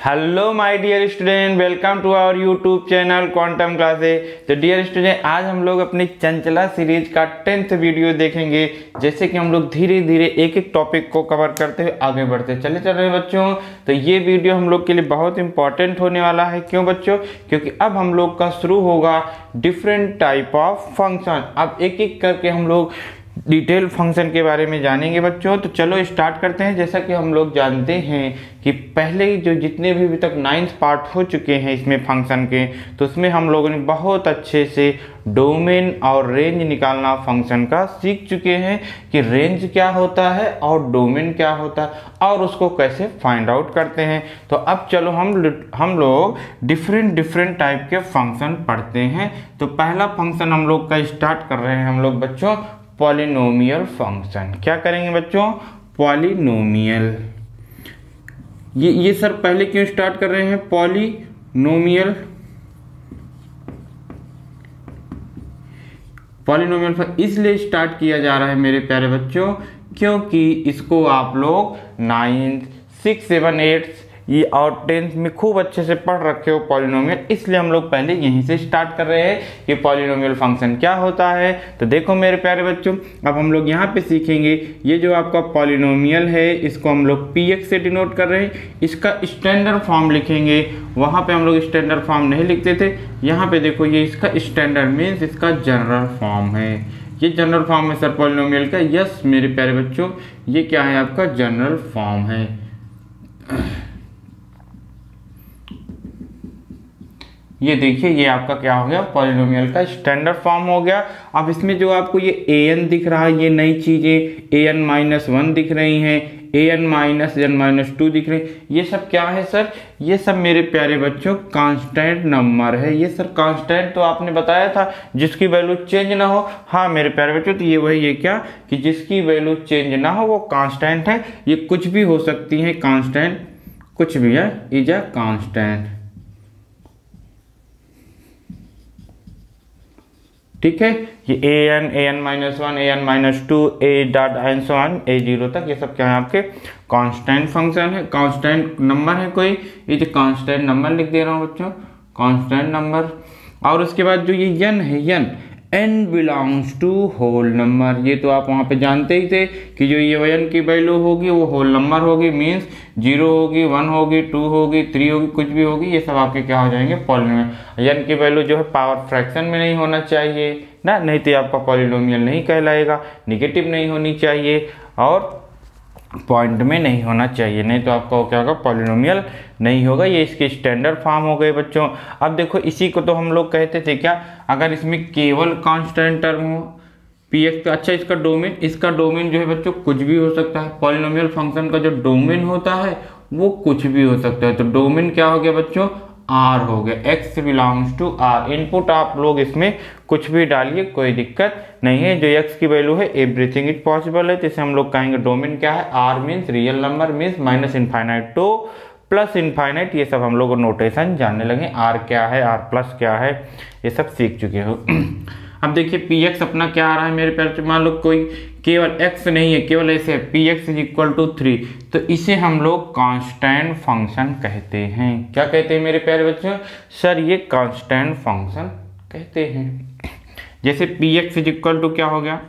Hello my dear student, welcome to our YouTube channel quantum classes. तो dear student, आज हम लोग अपनी चंचला सीरीज का 10th वीडियो देखेंगे। जैसे कि हम लोग धीरे धीरे एक एक टॉपिक को कवर करते हुए आगे बढ़ते चल रहे हैं बच्चों। तो ये वीडियो हम लोग के लिए बहुत इंपॉर्टेंट होने वाला है। क्यों बच्चों? क्योंकि अब हम लोग का शुरू होगा डिफरेंट टाइप ऑफ फंक्शन। अब एक एक करके हम लोग डिटेल फंक्शन के बारे में जानेंगे बच्चों। तो चलो स्टार्ट करते हैं। जैसा कि हम लोग जानते हैं कि पहले जो जितने भी अभी तक 9th पार्ट हो चुके हैं इसमें फंक्शन के, तो उसमें हम लोगों ने बहुत अच्छे से डोमेन और रेंज निकालना फंक्शन का सीख चुके हैं कि रेंज क्या होता है और डोमेन क्या होता है और उसको कैसे फाइंड आउट करते हैं। तो अब चलो हम लोग डिफरेंट टाइप के फंक्शन पढ़ते हैं। तो पहला फंक्शन हम लोग का स्टार्ट कर रहे हैं हम लोग बच्चों, पॉलिनोमियल फंक्शन। क्या करेंगे बच्चों? पॉलिनोमियल। ये सर पहले क्यों स्टार्ट कर रहे हैं पॉलिनोमियल? पॉलिनोमियल इसलिए स्टार्ट किया जा रहा है मेरे प्यारे बच्चों क्योंकि इसको आप लोग 9th 6th 7th 8th ये और 10th में खूब अच्छे से पढ़ रखे हो पॉलिनोमियल, इसलिए हम लोग पहले यहीं से स्टार्ट कर रहे हैं कि पॉलिनोमियल फंक्शन क्या होता है। तो देखो मेरे प्यारे बच्चों, अब हम लोग यहाँ पे सीखेंगे ये जो आपका पॉलिनोमियल है इसको हम लोग px से डिनोट कर रहे हैं। इसका स्टैंडर्ड फॉर्म लिखेंगे। वहाँ पे हम लोग स्टैंडर्ड फॉर्म नहीं लिखते थे, यहाँ पे देखो ये इसका स्टैंडर्ड मीन्स इसका जनरल फॉर्म है। ये जनरल फॉर्म है सर पॉलिनोमियल का। यस मेरे प्यारे बच्चों, ये क्या है आपका जनरल फॉर्म है। ये देखिए ये आपका क्या हो गया पॉलिनोमियल का स्टैंडर्ड फॉर्म हो गया। अब इसमें जो आपको ये an दिख रहा है, ये नई चीजें an-1 दिख रही हैं, an-n-2 दिख रही, ये सब क्या है सर? ये सब मेरे प्यारे बच्चों कांस्टेंट नंबर है। ये सर कांस्टेंट तो आपने बताया था जिसकी वैल्यू चेंज ना हो। हाँ मेरे प्यारे बच्चों, तो ये वही है क्या कि जिसकी वैल्यू चेंज ना हो वो कांस्टेंट है। ये कुछ भी हो सकती है, कांस्टेंट कुछ भी है, इज अ कांस्टेंट। ठीक है, ये an-1 an-2 a.n तक ये सब क्या है आपके कांस्टेंट फंक्शन है, कांस्टेंट नंबर है कोई। ये जो कांस्टेंट नंबर लिख दे रहा हूँ बच्चों, कांस्टेंट नंबर। और उसके बाद जो ये n है, n belongs to whole number. ये तो आप वहाँ पे जानते ही थे कि जो ये n की वैल्यू होगी वो होल नंबर होगी, मीन्स 0 होगी, 1 होगी, 2 होगी, 3 होगी, कुछ भी होगी, ये सब आपके क्या हो जाएंगे पॉलिनोमियल। n की वैल्यू जो है पावर फ्रैक्शन में नहीं होना चाहिए ना, नहीं तो आपका पॉलिनोमियल नहीं कहलाएगा। निगेटिव नहीं होनी चाहिए और पॉइंट में नहीं होना चाहिए, नहीं तो आपका क्या होगा पॉलिनोमियल नहीं होगा। ये इसके स्टैंडर्ड फॉर्म हो गए बच्चों। अब देखो इसी को तो हम लोग कहते थे क्या, अगर इसमें केवल कांस्टेंट टर्म हो px। अच्छा इसका डोमेन जो है बच्चों कुछ भी हो सकता है। पॉलिनोमियल फंक्शन का जो डोमेन होता है वो कुछ भी हो सकता है। तो डोमेन क्या हो गया बच्चों? R हो गया, x belongs to R। Input आप लोग इसमें कुछ भी डालिए, कोई दिक्कत नहीं है। जो x की वैल्यू है एवरीथिंग इज पॉसिबल है, तो इसे हम लोग कहेंगे डोमेन क्या है? R means real number, means -infinite to +infinite. ये सब हम लोग नोटेशन जानने लगे। R क्या है, R+ क्या है, ये सब सीख चुके हो। अब देखिए px अपना क्या आ रहा है मेरे प्यारे, मान लो कोई केवल x नहीं है, केवल ऐसे px = 3, तो इसे हम लोग कांस्टेंट फंक्शन कहते हैं। क्या कहते हैं मेरे प्यारे बच्चों? सर ये कांस्टेंट फंक्शन कहते हैं। जैसे px = क्या हो गया?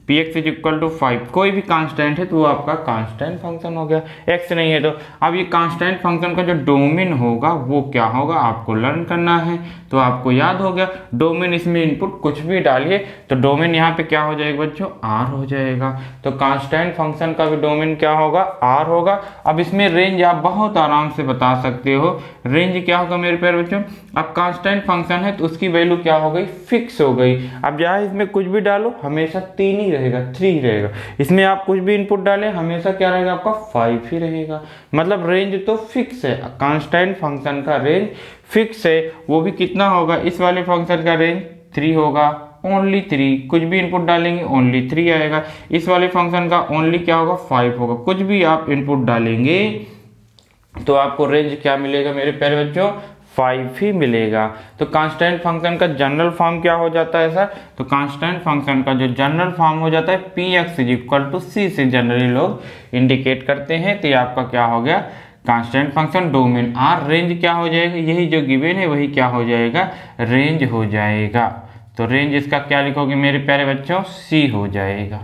px = 5। कोई भी कांस्टेंट है तो वो आपका कांस्टेंट फंक्शन हो गया। x नहीं है तो अब ये कांस्टेंट फंक्शन का जो डोमेन होगा वो क्या होगा आपको लर्न करना है। तो आपको याद हो गया डोमेन, इसमें इनपुट कुछ भी डालिए तो डोमेन यहाँ पे क्या हो जाएगा बच्चों? R हो जाएगा। तो कांस्टेंट फंक्शन का भी डोमेन क्या होगा? R होगा। अब इसमें रेंज आप बहुत आराम से बता सकते हो। रेंज क्या होगा मेरे प्यारे बच्चों? अब कांस्टेंट फंक्शन है तो उसकी वैल्यू क्या हो गई? फिक्स हो गई। अब जहाँ इसमें कुछ भी डालो हमेशा 3 ही रहेगा, 3 ही रहेगा। इसमें आप कुछ भी इनपुट डालें हमेशा क्या रहेगा आपका? 5 ही रहेगा। मतलब रेंज तो फिक्स है, कांस्टेंट फंक्शन का रेंज फिक्स है। वो भी कितना होगा? इस वाले फंक्शन का रेंज 3 होगा, ओनली 3। कुछ भी इनपुट डालेंगे ओनली 3 आएगा। इस वाले फंक्शन का ओनली क्या होगा? 5 होगा। कुछ भी आप इनपुट डालेंगे तो आपको रेंज क्या मिलेगा मेरे प्यारे बच्चों? 5 ही मिलेगा। तो कांस्टेंट फंक्शन का जनरल फॉर्म क्या हो जाता है सर? तो कांस्टेंट फंक्शन का जो जनरल फॉर्म हो जाता है px = c से जनरली लोग इंडिकेट करते हैं। तो ये आपका क्या हो गया? Constant function domain R, range क्या हो जाएगा, यही जो गिवन है वही क्या हो जाएगा, रेंज हो जाएगा। तो रेंज इसका क्या लिखोगे मेरे प्यारे बच्चों, सी हो जाएगा।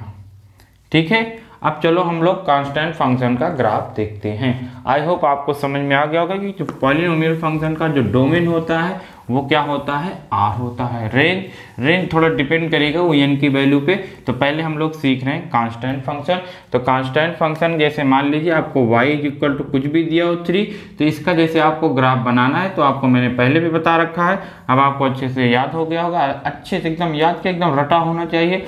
ठीक है, अब चलो हम लोग कांस्टेंट फंक्शन का ग्राफ देखते हैं। आई होप आपको समझ में आ गया होगा कि जो पॉलिनोमियल फंक्शन का जो डोमेन होता है वो क्या होता है, आर होता है। रेंज थोड़ा डिपेंड करेगा वो एन की वैल्यू पे। तो पहले हम लोग सीख रहे हैं कांस्टेंट फंक्शन। तो कांस्टेंट फंक्शन जैसे मान लीजिए आपको y इक्वल टू कुछ भी दिया हो 3, तो इसका जैसे आपको ग्राफ बनाना है तो आपको मैंने पहले भी बता रखा है, अब आपको अच्छे से याद हो गया होगा, अच्छे से एकदम याद के एकदम रटा होना चाहिए।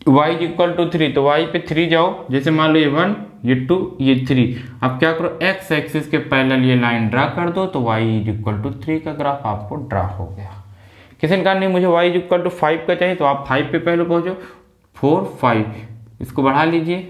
y इक्वल टू 3, तो y पे 3 जाओ, जैसे मान लो ये 1 ये 2 ये 3। अब क्या करो, x एक्सिस के पैरेलल ये लाइन ड्रा कर दो, तो y इक्वल टू 3 का ग्राफ आपको ड्रा हो गया। किसी ने कहा नहीं मुझे y इक्वल टू 5 का चाहिए, तो आप 5 पे पहले पहुंचो, 4 5 इसको बढ़ा लीजिए,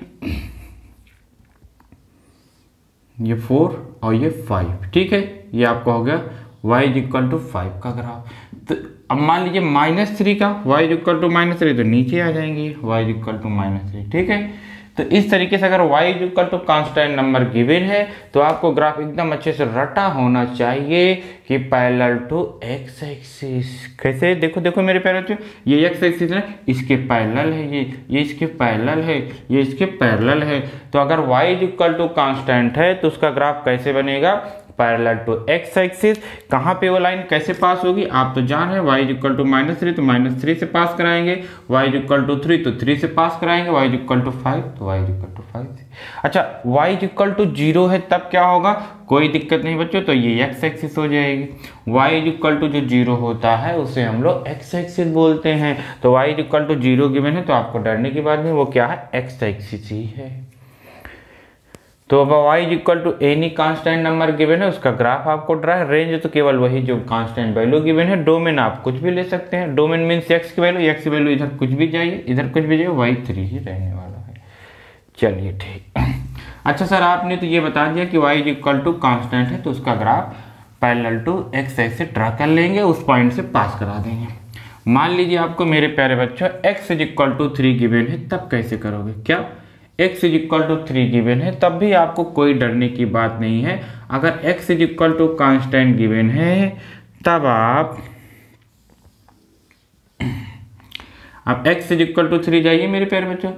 ये 4 और ये 5, ठीक है, ये आपका हो गया y इक्वल टू 5 का ग्राफ। तो अब मान लीजिए -3 का, y इक्वल टू -3, तो नीचे आ जाएंगे y इक्वल टू -3, ठीक है। तो इस तरीके से अगर y equal to constant number given है तो आपको ग्राफ एकदम अच्छे से रटा होना चाहिए कि पैरेलल टू x एक्सिस। कैसे, देखो देखो मेरे प्यारे बच्चों, ये x एक्सिस है, इसके पैरेलल है, ये इसके पैरेलल है, ये इसके पैरेलल है। तो अगर y इक्वल टू कांस्टेंट है तो उसका ग्राफ कैसे बनेगा, पैरेलल टू x एक्सिस। कहाँ पे वो लाइन कैसे पास होगी आप तो जान रहे हैं, y इक्वल टू -3 तो -3 से पास कराएंगे, y इक्वल टू 3 तो 3 से पास कराएंगे, y इक्वल टू 5 तो y इक्वल टू 5 से। अच्छा, y इक्वल टू 0 है तब क्या होगा, कोई दिक्कत नहीं बच्चों, तो ये x एक्सिस हो जाएगी। y इक्वल टू जो 0 होता है उसे हम लोग x एक्सिस बोलते हैं। तो y इक्वल टू 0 गिवन है तो आपको डरने की बात नहीं, वो क्या है, x एक्सिस ही है। तो अब y equal to any constant number given है, उसका ग्राफ आपको ड्रा है। रेंज तो केवल वही जो कांस्टेंट वैल्यू गिवन है। डोमेन आप कुछ भी ले सकते हैं, डोमेन मीन्स x की वैल्यू इधर कुछ भी जाइए, इधर कुछ भी जाइए, y 3 ही रहने वाला है। चलिए ठीक। अच्छा सर आपने तो ये बता दिया कि y इक्वल टू कांस्टेंट है तो उसका graph parallel to x axis draw कर लेंगे, उस पॉइंट से पास करा देंगे। मान लीजिए आपको मेरे प्यारे बच्चों x इक्वल टू 3 गिवन है, तब कैसे करोगे, क्या x इक्वल टू 3 गिवन है तब भी आपको कोई डरने की बात नहीं है। अगर x equal to constant given है तब आप अब x इक्वल टू 3 जाइए मेरे प्यारे बच्चों,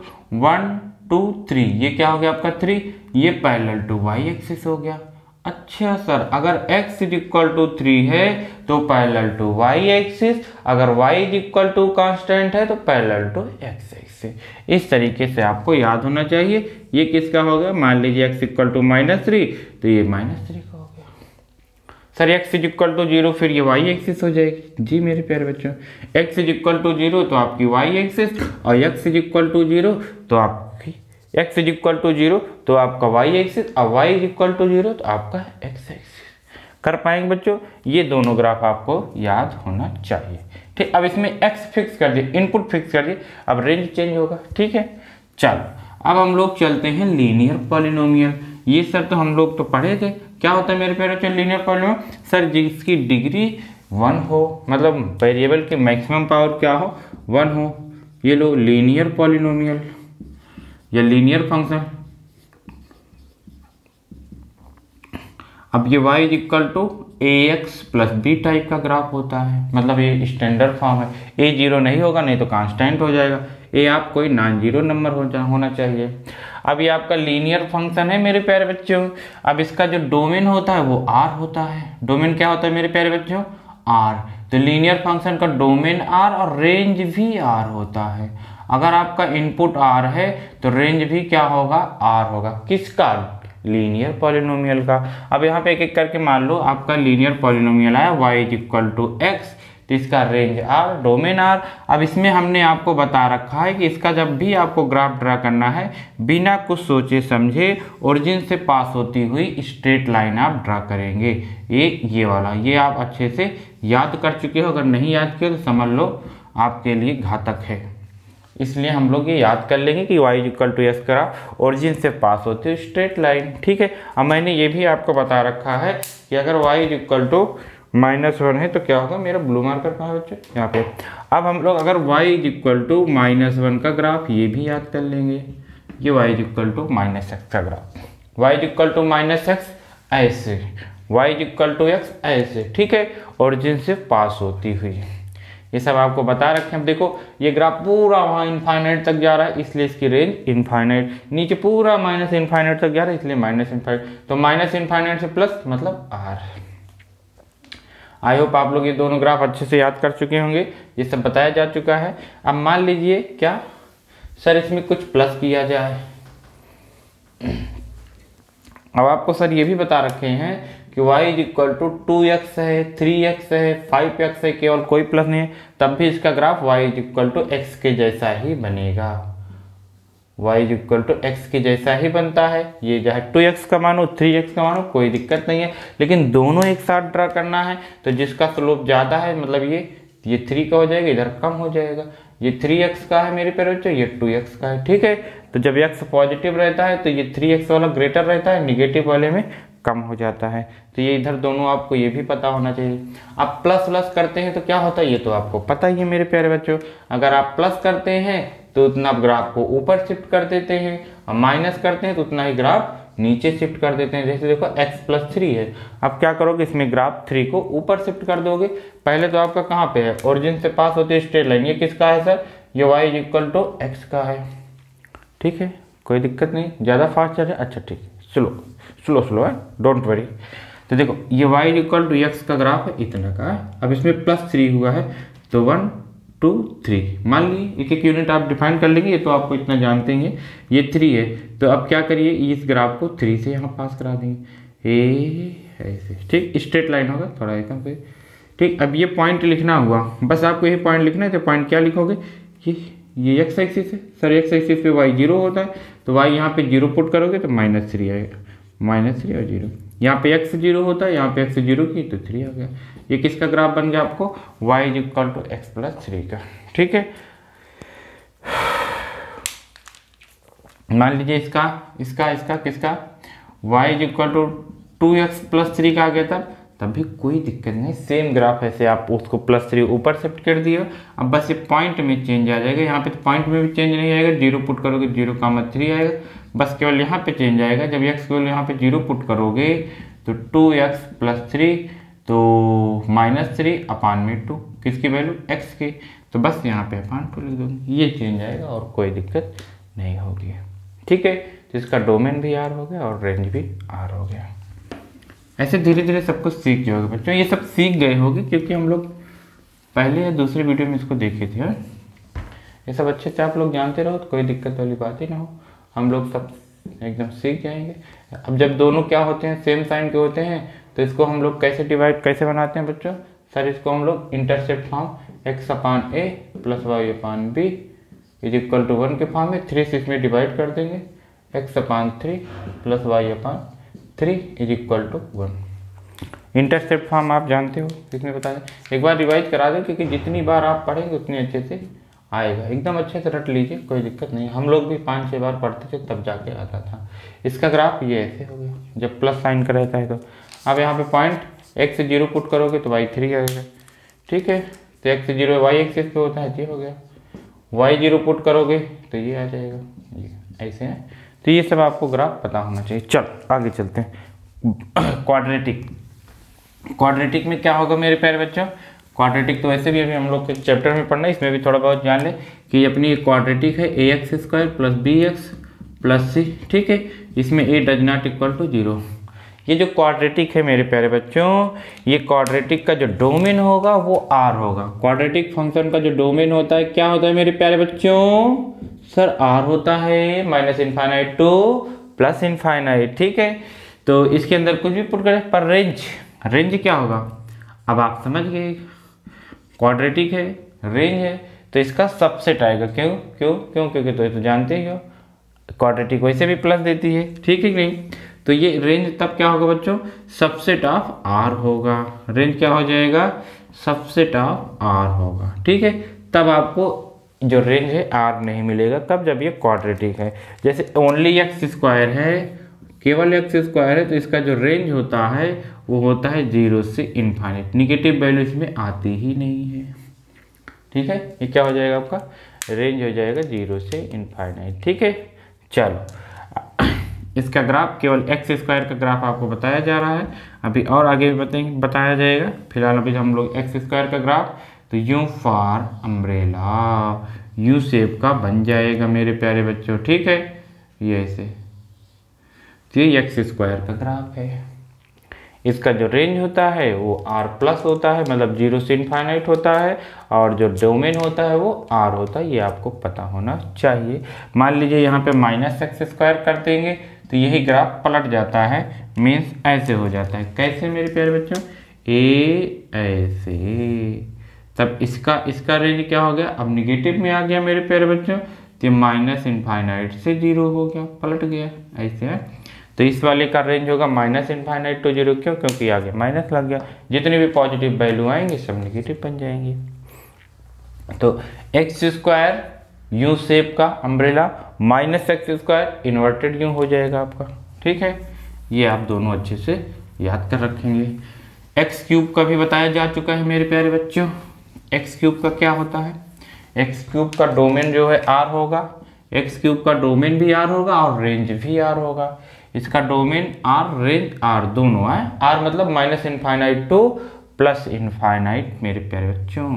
1 2 3, ये क्या हो गया आपका 3, ये पैरेलल टू y एक्सिस हो गया। अच्छा सर अगर x इक्वल टू 3 है तो पैरेलल टू y एक्सिस, अगर y इक्वल टू कांस्टेंट है तो पैरेलल टू x एक्सिस। इस तरीके से आपको याद होना चाहिए। ये किसका हो गया, मान लीजिए x इक्वल टू -3 तो ये -3 का हो गया। सर x इक्वल टू 0 फिर ये y एक्सिस हो जाएगी। जी मेरे प्यारे बच्चों, x इक्वल टू 0 तो आपकी y एक्सिस, और x इक्वल टू 0 तो आपकी x इक्वल टू 0 तो आपका y एक्सिस, और y इक्वल टू 0 तो आपका x एक्सिस। कर पाएंगे बच्चों, ये दोनों ग्राफ आपको याद होना चाहिए। ठीक, अब इसमें x फिक्स कर दिए, इनपुट फिक्स कर दिए, अब रेंज चेंज होगा। ठीक है, चलो अब हम लोग चलते हैं लीनियर पॉलिनोमियल। ये सर तो हम लोग तो पढ़े थे, क्या होता है मेरे प्यारे बच्चों लीनियर पॉलिनोमियल, सर जिसकी डिग्री 1 हो, मतलब वेरिएबल की मैक्सिमम पावर क्या हो, 1 हो। ये लो लीनियर पॉलिनोमियल या लीनियर फंक्शन। अब ये y equal to ax plus B type का ग्राफ होता है, मतलब ये स्टैंडर्ड फॉर्म है। a 0 नहीं होगा, नहीं तो कांस्टेंट हो जाएगा। a आप कोई नॉन जीरो नंबर होना चाहिए। अब ये आपका लीनियर फंक्शन है मेरे प्यारे बच्चों। अब इसका जो डोमेन होता है वो r होता है। डोमेन क्या होता है मेरे प्यारे बच्चों, r। तो लीनियर फंक्शन का डोमेन r और रेंज भी r होता है। अगर आपका इनपुट r है तो रेंज भी क्या होगा, r होगा। किसका, लीनियर पॉलिनोमियल का। अब यहाँ पे एक एक करके मान लो आपका लीनियर पॉलिनोमियल आया y इक्वल टू x, तो इसका रेंज r, डोमेन r। अब इसमें हमने आपको बता रखा है कि इसका जब भी आपको ग्राफ ड्रा करना है, बिना कुछ सोचे समझे ओरिजिन से पास होती हुई स्ट्रेट लाइन आप ड्रा करेंगे। ये वाला, ये आप अच्छे से याद कर चुके हो, अगर नहीं याद किया तो समझ लो आपके लिए घातक है। इसलिए हम लोग ये याद कर लेंगे कि y इक्वल टू एस करा ओरिजिन से पास होती है स्ट्रेट लाइन। ठीक है, अब मैंने ये भी आपको बता रखा है कि अगर y इक्वल टू -1 है तो क्या होगा, मेरा ब्लू मार्कर कहाँ है बच्चे, यहाँ पे। अब हम लोग अगर y इक्वल टू -1 का ग्राफ ये भी याद कर लेंगे, ये y इक्वल टू -x का graph. y equal to -x ऐसे, y is equal to X ऐसे, ठीक है, ओरिजिन से पास होती हुई। ये सब आपको बता रखे हैं। अब देखो ये ग्राफ पूरा वहाँ इनफाइनाइट तक जा रहा है, इसलिए इसकी रेंज इनफाइनाइट, नीचे पूरा माइनस इनफाइनाइट तक जा रहा है, इसलिए माइनस इनफाइनाइट, तो माइनस इनफाइनाइट से प्लस मतलब आर। आई होप आप लोग ये दोनों ग्राफ अच्छे से याद कर चुके होंगे, ये सब बताया जा चुका है। अब मान लीजिए क्या सर इसमें कुछ प्लस किया जाए, अब आपको सर ये भी बता रखे हैं कि y is equal to 2x है, 3x है, 5x है, केवल कोई प्लस नहीं है, तब भी इसका graph y is equal to x के जैसा ही बनेगा। y is equal to x के जैसा ही बनता है, ये चाहे 2x का मानो 3x का मानो कोई दिक्कत नहीं है, लेकिन दोनों एक साथ ड्रा करना है। तो जिसका स्लोप ज़्यादा है मतलब ये 3 का हो जाएगा, इधर कम हो जाएगा, ये 3x का है मेरे प्यारे बच्चों, ये 2x का है, ठीक है। तो जब x पॉजिटिव रहता है तो ये 3x वाला ग्रेटर रहता है, निगेटिव वाले में कम हो जाता है। तो ये इधर दोनों आपको ये भी पता होना चाहिए। आप प्लस प्लस करते हैं तो क्या होता है ये तो आपको पता ही है मेरे प्यारे बच्चों। अगर आप प्लस करते हैं तो उतना ग्राफ को ऊपर शिफ्ट कर देते हैं, और माइनस करते हैं तो उतना ही ग्राफ नीचे शिफ्ट कर देते हैं। जैसे देखो x प्लस 3 है, अब क्या करोगे इसमें ग्राफ 3 को ऊपर शिफ्ट कर दोगे। पहले तो आपका कहाँ पे है, ओरिजिन से पास होती है स्ट्रेट लाइन, ये किसका है सर, ये y is equal to x का है, ठीक है, कोई दिक्कत नहीं। ज़्यादा फास्ट चल रहा है, अच्छा ठीक है, स्लो है, डोंट वरी। तो देखो ये y is equal to x का ग्राफ है, इतना का है। अब इसमें प्लस 3 हुआ है तो 1 2 3 मान ली, एक एक यूनिट आप डिफाइन कर लेंगे, ये तो आपको इतना जानते हैं। ये 3 है तो अब क्या करिए, इस ग्राफ को 3 से यहाँ पास करा देंगे, ऐसे, ठीक, स्ट्रेट लाइन होगा, थोड़ा एकदम पे, ठीक। अब ये पॉइंट लिखना हुआ, बस आपको यही पॉइंट लिखना है। तो पॉइंट क्या लिखोगे, ये एक्स एक्सिस है सर, एक्स एक्सिस पे y 0 होता है, तो y यहाँ पे 0 पुट करोगे तो -3 आएगा, -3 और 0। यहाँ पे x 0 होता है, यहाँ पे x 0 की तो 3 आ गया। ये किसका ग्राफ बन गया आपको, y is equal to x plus 3 का, ठीक है। मान लीजिए इसका किसका y is equal to 2x plus 3 का आ गया, तब भी कोई दिक्कत नहीं, सेम ग्राफ ऐसे आप उसको +3 ऊपर शिफ्ट कर दिए। अब बस ये पॉइंट में चेंज आ जाएगा, यहाँ पे तो पॉइंट में भी चेंज नहीं आएगा, 0 पुट करोगे 0,3 आएगा, बस केवल यहाँ पे चेंज आएगा। जब x केवल यहाँ पे 0 पुट करोगे तो 2x प्लस 3 तो -3 अपान में 2, किसकी वैल्यू x की, तो बस यहाँ पे अपान 2 लिख दोगे, ये चेंज आएगा और कोई दिक्कत नहीं होगी, ठीक है। तो इसका डोमेन भी R हो गया और रेंज भी R हो गया। ऐसे धीरे धीरे सब कुछ सीख जाओगे बच्चों, ये सब सीख गए होगे क्योंकि हम लोग पहले या दूसरे वीडियो में इसको देखे थे। ये सब अच्छे से आप लोग जानते रहो तो कोई दिक्कत वाली बात ही ना हो, हम लोग सब एकदम सीख जाएंगे। अब जब दोनों क्या होते हैं, सेम साइन के होते हैं, तो इसको हम लोग कैसे बनाते हैं बच्चों, सर इसको हम लोग intercept form x upon a plus y upon b is equal to 1 के फॉर्म में 3 से इसमें डिवाइड कर देंगे, x upon 3 plus y upon 3 is equal to 1। Intercept form आप जानते हो, इसमें बता दें, एक बार रिवाइज करा दें क्योंकि जितनी बार आप पढ़ेंगे उतनी अच्छे से आएगा, एकदम अच्छे से रट लीजिए, कोई दिक्कत नहीं। हम लोग भी 5-6 बार पढ़ते थे तब जाके आता था। इसका ग्राफ ये ऐसे हो गया जब प्लस साइन का रहता है। तो अब यहाँ पे पॉइंट x से 0 पुट करोगे तो y 3 आएगा, ठीक है। तो x से 0 y एक्सिस पे होता है, ये हो गया, y 0 पुट करोगे तो ये आ जाएगा, ये ऐसे है। तो ये सब आपको ग्राफ पता होना चाहिए। चल आगे चलते हैं। क्वाड्रेटिक में क्या होगा मेरे प्यारे बच्चों, क्वाड्रेटिक तो वैसे भी अभी हम लोग के चैप्टर में पढ़ना है, इसमें भी थोड़ा बहुत जान ले कि अपनी क्वाड्रेटिक है ax² plus bx plus c, ठीक है। इसमें a does not equal to 0। ये जो क्वाड्रेटिक है मेरे प्यारे बच्चों, ये क्वाड्रेटिक का जो डोमेन होगा वो r होगा। क्वाड्रेटिक फंक्शन का जो डोमेन होता है क्या होता है मेरे प्यारे बच्चों, सर r होता है -∞ टू +∞, ठीक है। तो इसके अंदर कुछ भी पुट करें, पर रेंज क्या होगा, अब आप समझ गए, क्वाड्रेटिक है, रेंज है, तो इसका सबसेट आएगा। क्योंकि तो जानते ही हो क्वाड्रेटिक वैसे भी प्लस देती है, ठीक है नहीं। तो ये रेंज तब क्या होगा बच्चों, सबसेट ऑफ R होगा। रेंज क्या हो जाएगा, सबसेट ऑफ R होगा, ठीक है। तब आपको जो रेंज है R नहीं मिलेगा, तब जब ये क्वाड्रेटिक है। जैसे ओनली x² है, केवल x² है, तो इसका जो रेंज होता है वो होता है 0 से इन्फाइनिट, निगेटिव वैल्यू इसमें आती ही नहीं है, ठीक है। ये क्या हो जाएगा आपका, रेंज हो जाएगा 0 से इन्फाइनाइट, ठीक है। चलो इसका ग्राफ केवल एक्स स्क्वायर का ग्राफ आपको बताया जा रहा है, अभी और आगे भी बताया जाएगा। फिलहाल अभी हम लोग एक्स स्क्वायर का ग्राफ, तो you for umbrella U shape का बन जाएगा मेरे प्यारे बच्चों, ठीक है, ये ऐसे। तो ये एक्स स्क्वायर का ग्राफ है। इसका जो रेंज होता है वो r प्लस होता है, मतलब 0 से इनफाइनाइट होता है, और जो डोमेन होता है वो r होता है, ये आपको पता होना चाहिए। मान लीजिए यहाँ पे माइनस एक्स स्क्वायर कर देंगे तो यही ग्राफ पलट जाता है, मीन्स ऐसे हो जाता है। कैसे मेरे प्यारे बच्चों, ए ऐसे, तब इसका रेंज क्या हो गया, अब निगेटिव में आ गया मेरे प्यारे बच्चों, तो माइनस इनफाइनाइट से 0 हो गया, पलट गया ऐसे है। तो इस वाले का रेंज होगा माइनस इनफाइनाइट टू 0, क्यों, क्योंकि आगे माइनस लग गया, जितने भी पॉजिटिव वैल्यू आएंगे सब निगेटिव बन जाएंगे। तो एक्स स्क्वायर यू शेप का umbrella minus x square inverted you हो जाएगा आपका, ठीक है। ये आप दोनों अच्छे से याद कर रखेंगे। एक्स क्यूब का भी बताया जा चुका है मेरे प्यारे बच्चों। एक्स क्यूब का क्या होता है, एक्स क्यूब का डोमेन जो है आर होगा, एक्स क्यूब का डोमेन भी आर होगा और रेंज भी आर होगा। इसका डोमेन आर, रेंज आर, दोनों है। आर मतलब minus infinite two plus infinite मेरे प्यारे बच्चों।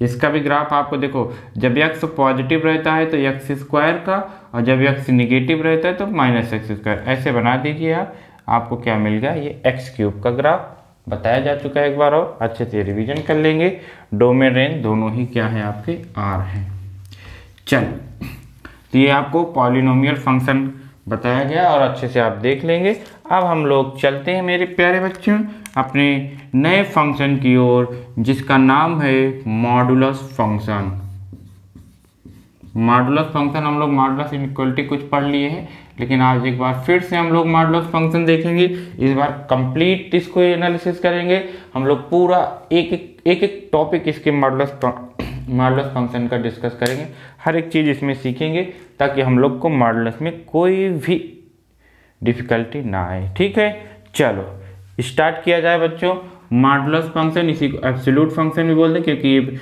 इसका भी ग्राफ आपको देखो, जब एक्स पॉजिटिव रहता है तो एक्स स्क्वायर का, और जब एक्स निगेटिव रहता है तो माइनस एक्स स्क्वायर, ऐसे बना दीजिए आप, आपको क्या मिल गया, ये एक्स क्यूब का ग्राफ बताया जा चुका है। एक बार और अच्छे से रिवीजन कर लेंगे। डोमेन रेंज दोनों ही क्या है आपके आर हैं। चलो, तो ये आपको पॉलिनोमियल फंक्शन बताया गया और अच्छे से आप देख लेंगे। अब हम लोग चलते हैं मेरे प्यारे बच्चों अपने नए फंक्शन की ओर, जिसका नाम है मॉडुलस फंक्शन। मॉडुलस फंक्शन हम लोग मॉडुलस इनइक्वालिटी कुछ पढ़ लिए हैं, लेकिन आज एक बार फिर से हम लोग मॉडुलस फंक्शन देखेंगे। इस बार कंप्लीट इसको एनालिसिस करेंगे हम लोग, पूरा एक टॉपिक इसके मॉडुलस फंक्शन का डिस्कस करेंगे, हर एक चीज़ इसमें सीखेंगे ताकि हम लोग को मॉडुलस में कोई भी डिफिकल्टी ना आए, ठीक है। चलो स्टार्ट किया जाए बच्चों। मॉडुलस फंक्शन, इसी को एब्सोल्यूट फंक्शन भी बोलते हैं, क्योंकि ये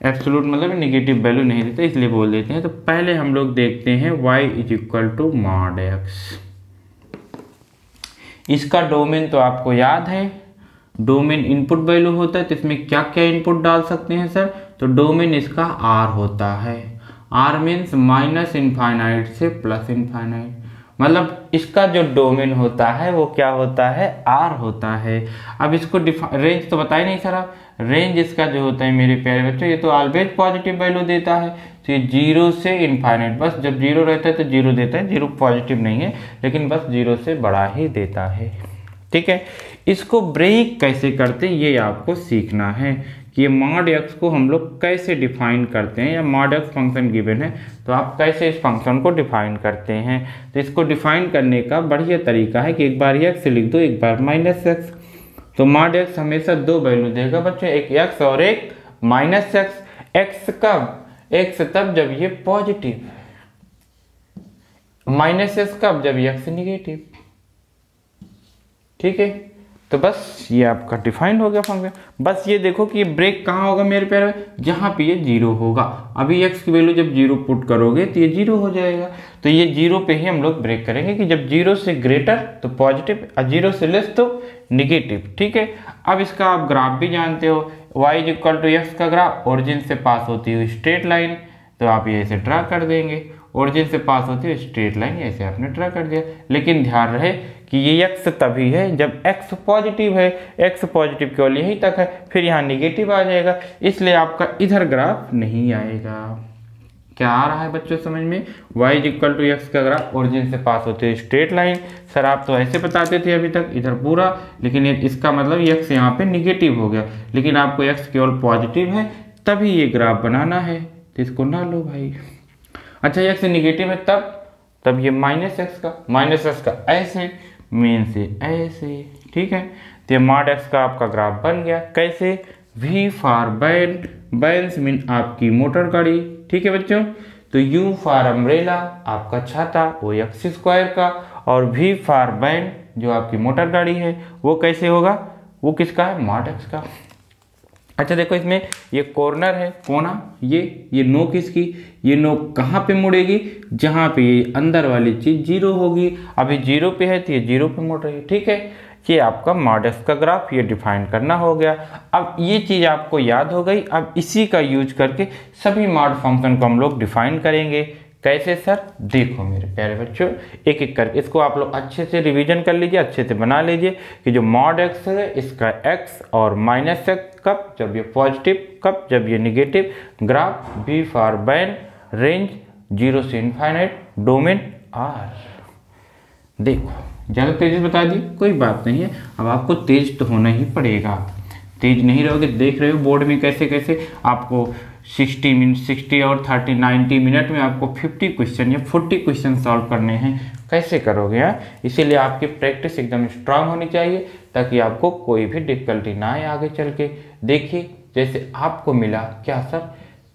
एब्सोल्यूट मतलब नेगेटिव वैल्यू नहीं देते, इसलिए बोल देते हैं। तो पहले हम लोग देखते हैं y is equal to mod x। इसका डोमेन तो आपको याद है, डोमेन इनपुट वैल्यू होता है, तो इसमें क्या क्या इनपुट डाल सकते हैं सर, तो डोमेन इसका r होता है। r मीन्स माइनस इनफाइनाइट से प्लस इनफाइनाइट, मतलब इसका जो डोमेन होता है वो क्या होता है, r होता है। अब इसको रेंज तो बताया नहीं सर आप, रेंज इसका जो होता है मेरे प्यारे बच्चों, ये तो ऑलवेज पॉजिटिव वैल्यू देता है, तो ये 0 से इनफाइनाइट, बस जब 0 रहता है तो 0 देता है, 0 पॉजिटिव नहीं है लेकिन बस 0 से बड़ा ही देता है, ठीक है। इसको ब्रेक कैसे करते हैं ये आपको सीखना है कि ये मॉड एक्स को हम लोग कैसे डिफाइन करते हैं, या मॉड एक्स फंक्शन गिवन है तो आप कैसे इस फंक्शन को डिफाइन करते हैं। तो इसको डिफाइन करने का बढ़िया तरीका है कि एक बार एक्स लिख दो, एक बार माइनस एक्स। तो मॉड एक्स हमेशा दो वैल्यू देगा बच्चों, एक एक्स और एक माइनस एक्स। एक्स कब, एक्स तब जब ये पॉजिटिव है, माइनस एक्स कब, जब एक्स निगेटिव, ठीक है। तो बस ये आपका डिफाइंड हो गया फंक्शन। बस ये देखो कि ये ब्रेक कहाँ होगा मेरे प्यारे, जहाँ पे ये 0 होगा। अभी x की वैल्यू जब 0 पुट करोगे तो ये 0 हो जाएगा, तो ये 0 पे ही हम लोग ब्रेक करेंगे कि जब 0 से ग्रेटर तो पॉजिटिव और 0 से लेस तो निगेटिव, ठीक है। अब इसका आप ग्राफ भी जानते हो, y is equal to x का ग्राफ ओरिजिन से पास होती हुई स्ट्रेट लाइन, तो आप ये ऐसे ड्रा कर देंगे, ओरिजिन से पास होती हुई स्ट्रेट लाइन ऐसे आपने ड्रा कर दिया। लेकिन ध्यान रहे कि ये x तभी है जब x पॉजिटिव है, x पॉजिटिव केवल यहीं तक है, फिर यहाँ निगेटिव आ जाएगा, इसलिए आपका इधर ग्राफ नहीं आएगा। क्या आ रहा है बच्चों समझ में, y is equal to x का ग्राफ ओरिजिन से पास होते हुए स्ट्रेट लाइन। सर आप तो ऐसे बताते थे अभी तक इधर पूरा, लेकिन इसका मतलब x यहाँ पे निगेटिव हो गया, लेकिन आपको x केवल पॉजिटिव है तभी ये ग्राफ बनाना है, तो इसको ना लो भाई। अच्छा x निगेटिव है तब ये माइनस एक्स का ऐसे, मेन से ऐसे, ठीक है। तो मॉड एक्स का आपका ग्राफ बन गया। कैसे, v फॉर बैंस मीन आपकी मोटर गाड़ी, ठीक है बच्चों। तो u फॉर अम्ब्रेला आपका छाता, वो एक्स स्क्वायर का, और v फॉर बैंड जो आपकी मोटर गाड़ी है वो कैसे होगा, वो किसका है, मॉड एक्स का। अच्छा देखो इसमें ये कॉर्नर है, कोना, ये नोक इसकी, ये नोक कहाँ पे मुड़ेगी, जहाँ पे ये अंदर वाली चीज जीरो होगी। अभी जीरो पे है तो ये जीरो पे मुड़ रही है, ठीक है। ये आपका मॉड एक्स का ग्राफ ये डिफाइन करना हो गया। अब ये चीज आपको याद हो गई। अब इसी का यूज करके सभी मॉड फंक्शन को हम लोग डिफाइन करेंगे। कैसे सर, देखो मेरे प्यारे बच्चों, एक एक करके इसको आप लोग अच्छे से रिवीजन कर लीजिए, अच्छे से बना लीजिए कि जो मॉड एक्स है इसका एक्स और माइनस एक्स कब, जब ये पॉजिटिव, कब, जब ये negative. Graph V for van, range 0 से इनफाइनाइट, डोमेन आर। देखो ज़्यादा तेजी से बता दी, कोई बात नहीं है। अब आपको तेज तो होना ही पड़ेगा, तेज नहीं रहोगे। देख रहे हो बोर्ड में कैसे कैसे आपको 60 और 90 मिनट में आपको 50 क्वेश्चन या 40 क्वेश्चन सॉल्व करने हैं। कैसे करोगे यार? इसीलिए आपकी प्रैक्टिस एकदम स्ट्रांग होनी चाहिए ताकि आपको कोई भी डिफिकल्टी ना आए आगे चल के। देखिए जैसे आपको मिला क्या सर,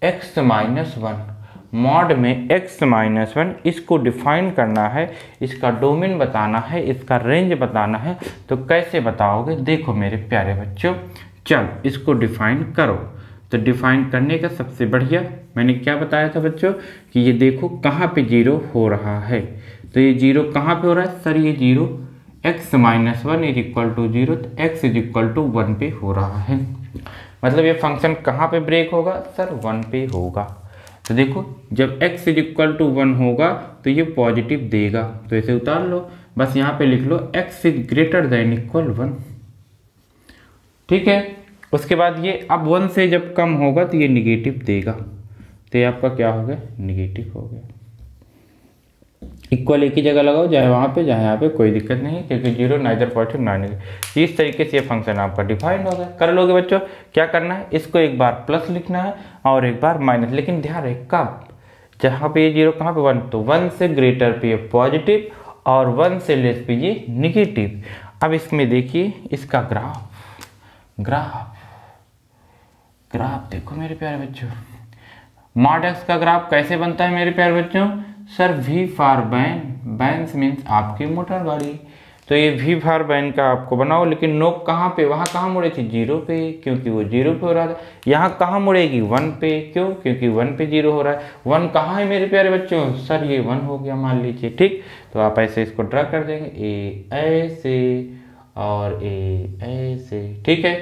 x-1 मॉड में x-1, इसको डिफाइन करना है, इसका डोमेन बताना है, इसका रेंज बताना है। तो कैसे बताओगे? देखो मेरे प्यारे बच्चों, चल इसको डिफाइन करो। तो डिफाइन करने का सबसे बढ़िया मैंने क्या बताया था बच्चों कि ये देखो कहाँ पे जीरो हो रहा है। तो ये जीरो कहाँ पे हो रहा है सर? ये zero x-1 is equal to 0, तो x इज इक्वल टू 1 पे हो रहा है। मतलब ये फंक्शन कहाँ पे ब्रेक होगा सर? 1 पे होगा। तो देखो जब x इज इक्वल टू 1 होगा तो ये पॉजिटिव देगा, तो इसे उतार लो, बस यहाँ पे लिख लो x is greater than equal 1, ठीक है। उसके बाद ये अब 1 से जब कम होगा तो ये निगेटिव देगा, तो ये आपका क्या हो गया? निगेटिव हो गया। इक्वल एक ही जगह लगाओ, चाहे वहाँ पे चाहे यहाँ पे, कोई दिक्कत नहीं है, क्योंकि जीरो नाइदर पॉजिटिव ना नेगेटिव। इस तरीके से ये फंक्शन आपका डिफाइंड हो गया। कर लोगे बच्चों? क्या करना है, इसको एक बार प्लस लिखना है और एक बार माइनस, लेकिन ध्यान रहे कब, जहाँ पे ये जीरो कहाँ पे 1, तो 1 से ग्रेटर पे ये पॉजिटिव और 1 से लेस पे ये निगेटिव। अब इसमें देखिए इसका ग्राफ देखो मेरे प्यारे बच्चों, मॉड एक्स का ग्राफ कैसे बनता है मेरे प्यारे बच्चों? Sir V for van, van means आपकी मोटर गाड़ी। तो ये वी फॉर बैन का आपको बनाओ, लेकिन नोक कहाँ पे, वहाँ कहाँ मुड़े थी? जीरो पे, क्योंकि वो जीरो पे हो रहा था। यहाँ कहाँ मुड़ेगी? 1 पे, क्यों? क्योंकि 1 पे जीरो हो रहा है। 1 कहाँ है मेरे प्यारे बच्चों? सर ये 1 हो गया मान लीजिए, ठीक। तो आप ऐसे इसको ड्रा कर देंगे, ए ऐसे और ए ऐसे, ठीक है,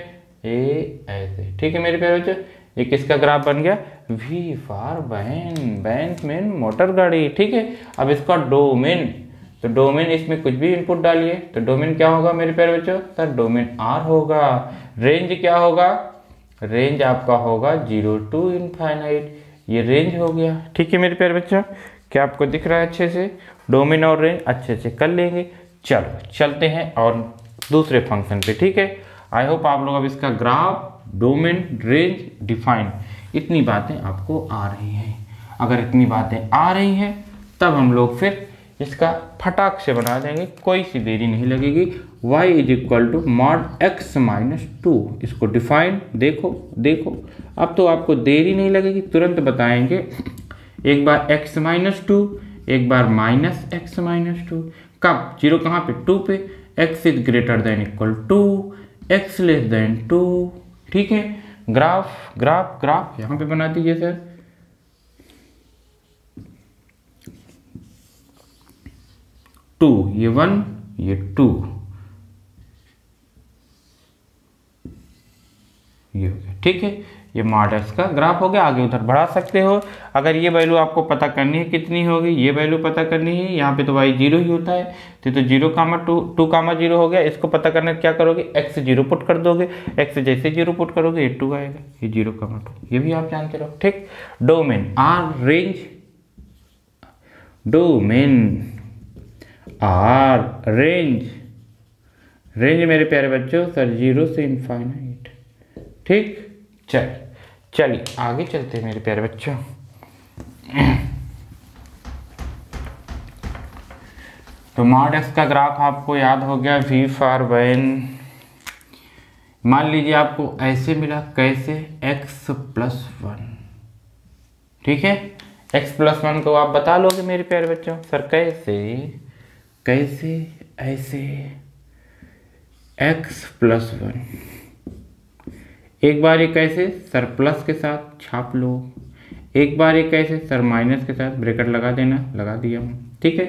ए ऐसे, ठीक है मेरे प्यारे बच्चों। ये किसका ग्राफ बन गया? V for van, van mean motor गाड़ी, ठीक है। अब इसका डोमेन, तो डोमेन इसमें कुछ भी इनपुट डालिए, तो डोमेन क्या होगा मेरे प्यारे बच्चों? सर डोमेन आर होगा। रेंज क्या होगा? रेंज आपका होगा 0 टू इनफाइनाइट, ये रेंज हो गया, ठीक है मेरे प्यारे बच्चों। क्या आपको दिख रहा है अच्छे से? डोमेन और रेंज अच्छे से कर लेंगे। चलो चलते हैं और दूसरे फंक्शन पे, ठीक है। आई होप आप लोग अब इसका ग्राफ, डोमेन, रेंज, डिफाइन, इतनी बातें आपको आ रही हैं। अगर इतनी बातें आ रही हैं तब हम लोग फिर इसका फटाक से बना देंगे, कोई सी देरी नहीं लगेगी। y is equal to mod x-2, इसको डिफाइन देखो अब तो आपको देरी नहीं लगेगी, तुरंत बताएंगे। एक बार x-2, एक बार माइनस x-2। कब? जीरो कहाँ पे? 2 पे। x is greater than equal to, x less than 2, ठीक है। ग्राफ यहां पे बना दीजिए सर। टू, ये 1, ये 2, ये हो गया, ठीक है। ये मॉड एक्स का ग्राफ हो गया। आगे उधर बढ़ा सकते हो। अगर ये वैल्यू आपको पता करनी है कितनी होगी, ये वैल्यू पता करनी है, यहाँ पे तो y 0 ही होता है, तो 0,2,0 हो गया। इसको पता करना क्या करोगे? x 0 पुट कर दोगे, x जैसे 0 पुट करोगे ये 2 आएगा, ये 0,2, ये भी आप जानते रहो, ठीक। Domain R, range, domain R, range मेरे प्यारे बच्चों सर 0 से इनफाइनाइट, ठीक। चलिए आगे चलते हैं मेरे प्यारे बच्चों। तो मॉड एक्स का ग्राफ आपको याद हो गया, वी फॉर बैन। मान लीजिए आपको ऐसे मिला, कैसे? x+1, ठीक है। x+1 को आप बता लोगे मेरे प्यारे बच्चों, सर कैसे ऐसे x+1 एक बार ये कैसे सर प्लस के साथ छाप लो, एक बार ये कैसे सर माइनस के साथ ब्रैकेट लगा देना, लगा दिया हूँ। ठीक है,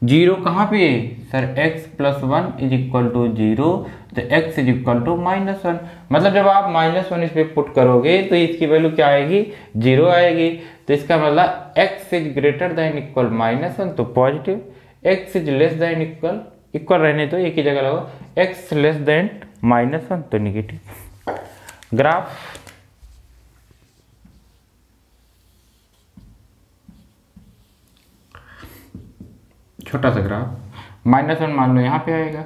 जीरो कहाँ पे है sir, x plus one is equal to zero, तो x is equal to minus one. मतलब जब आप माइनस वन इस पे पुट करोगे तो इसकी वैल्यू क्या आएगी, जीरो आएगी। तो इसका मतलब x is greater than equal minus one तो positive, x is less than equal, equal रहने तो एक ही जगह लगा, x less than minus one तो निगेटिव। ग्राफ छोटा सा ग्राफ, माइनस वन मान लो यहाँ पे आएगा,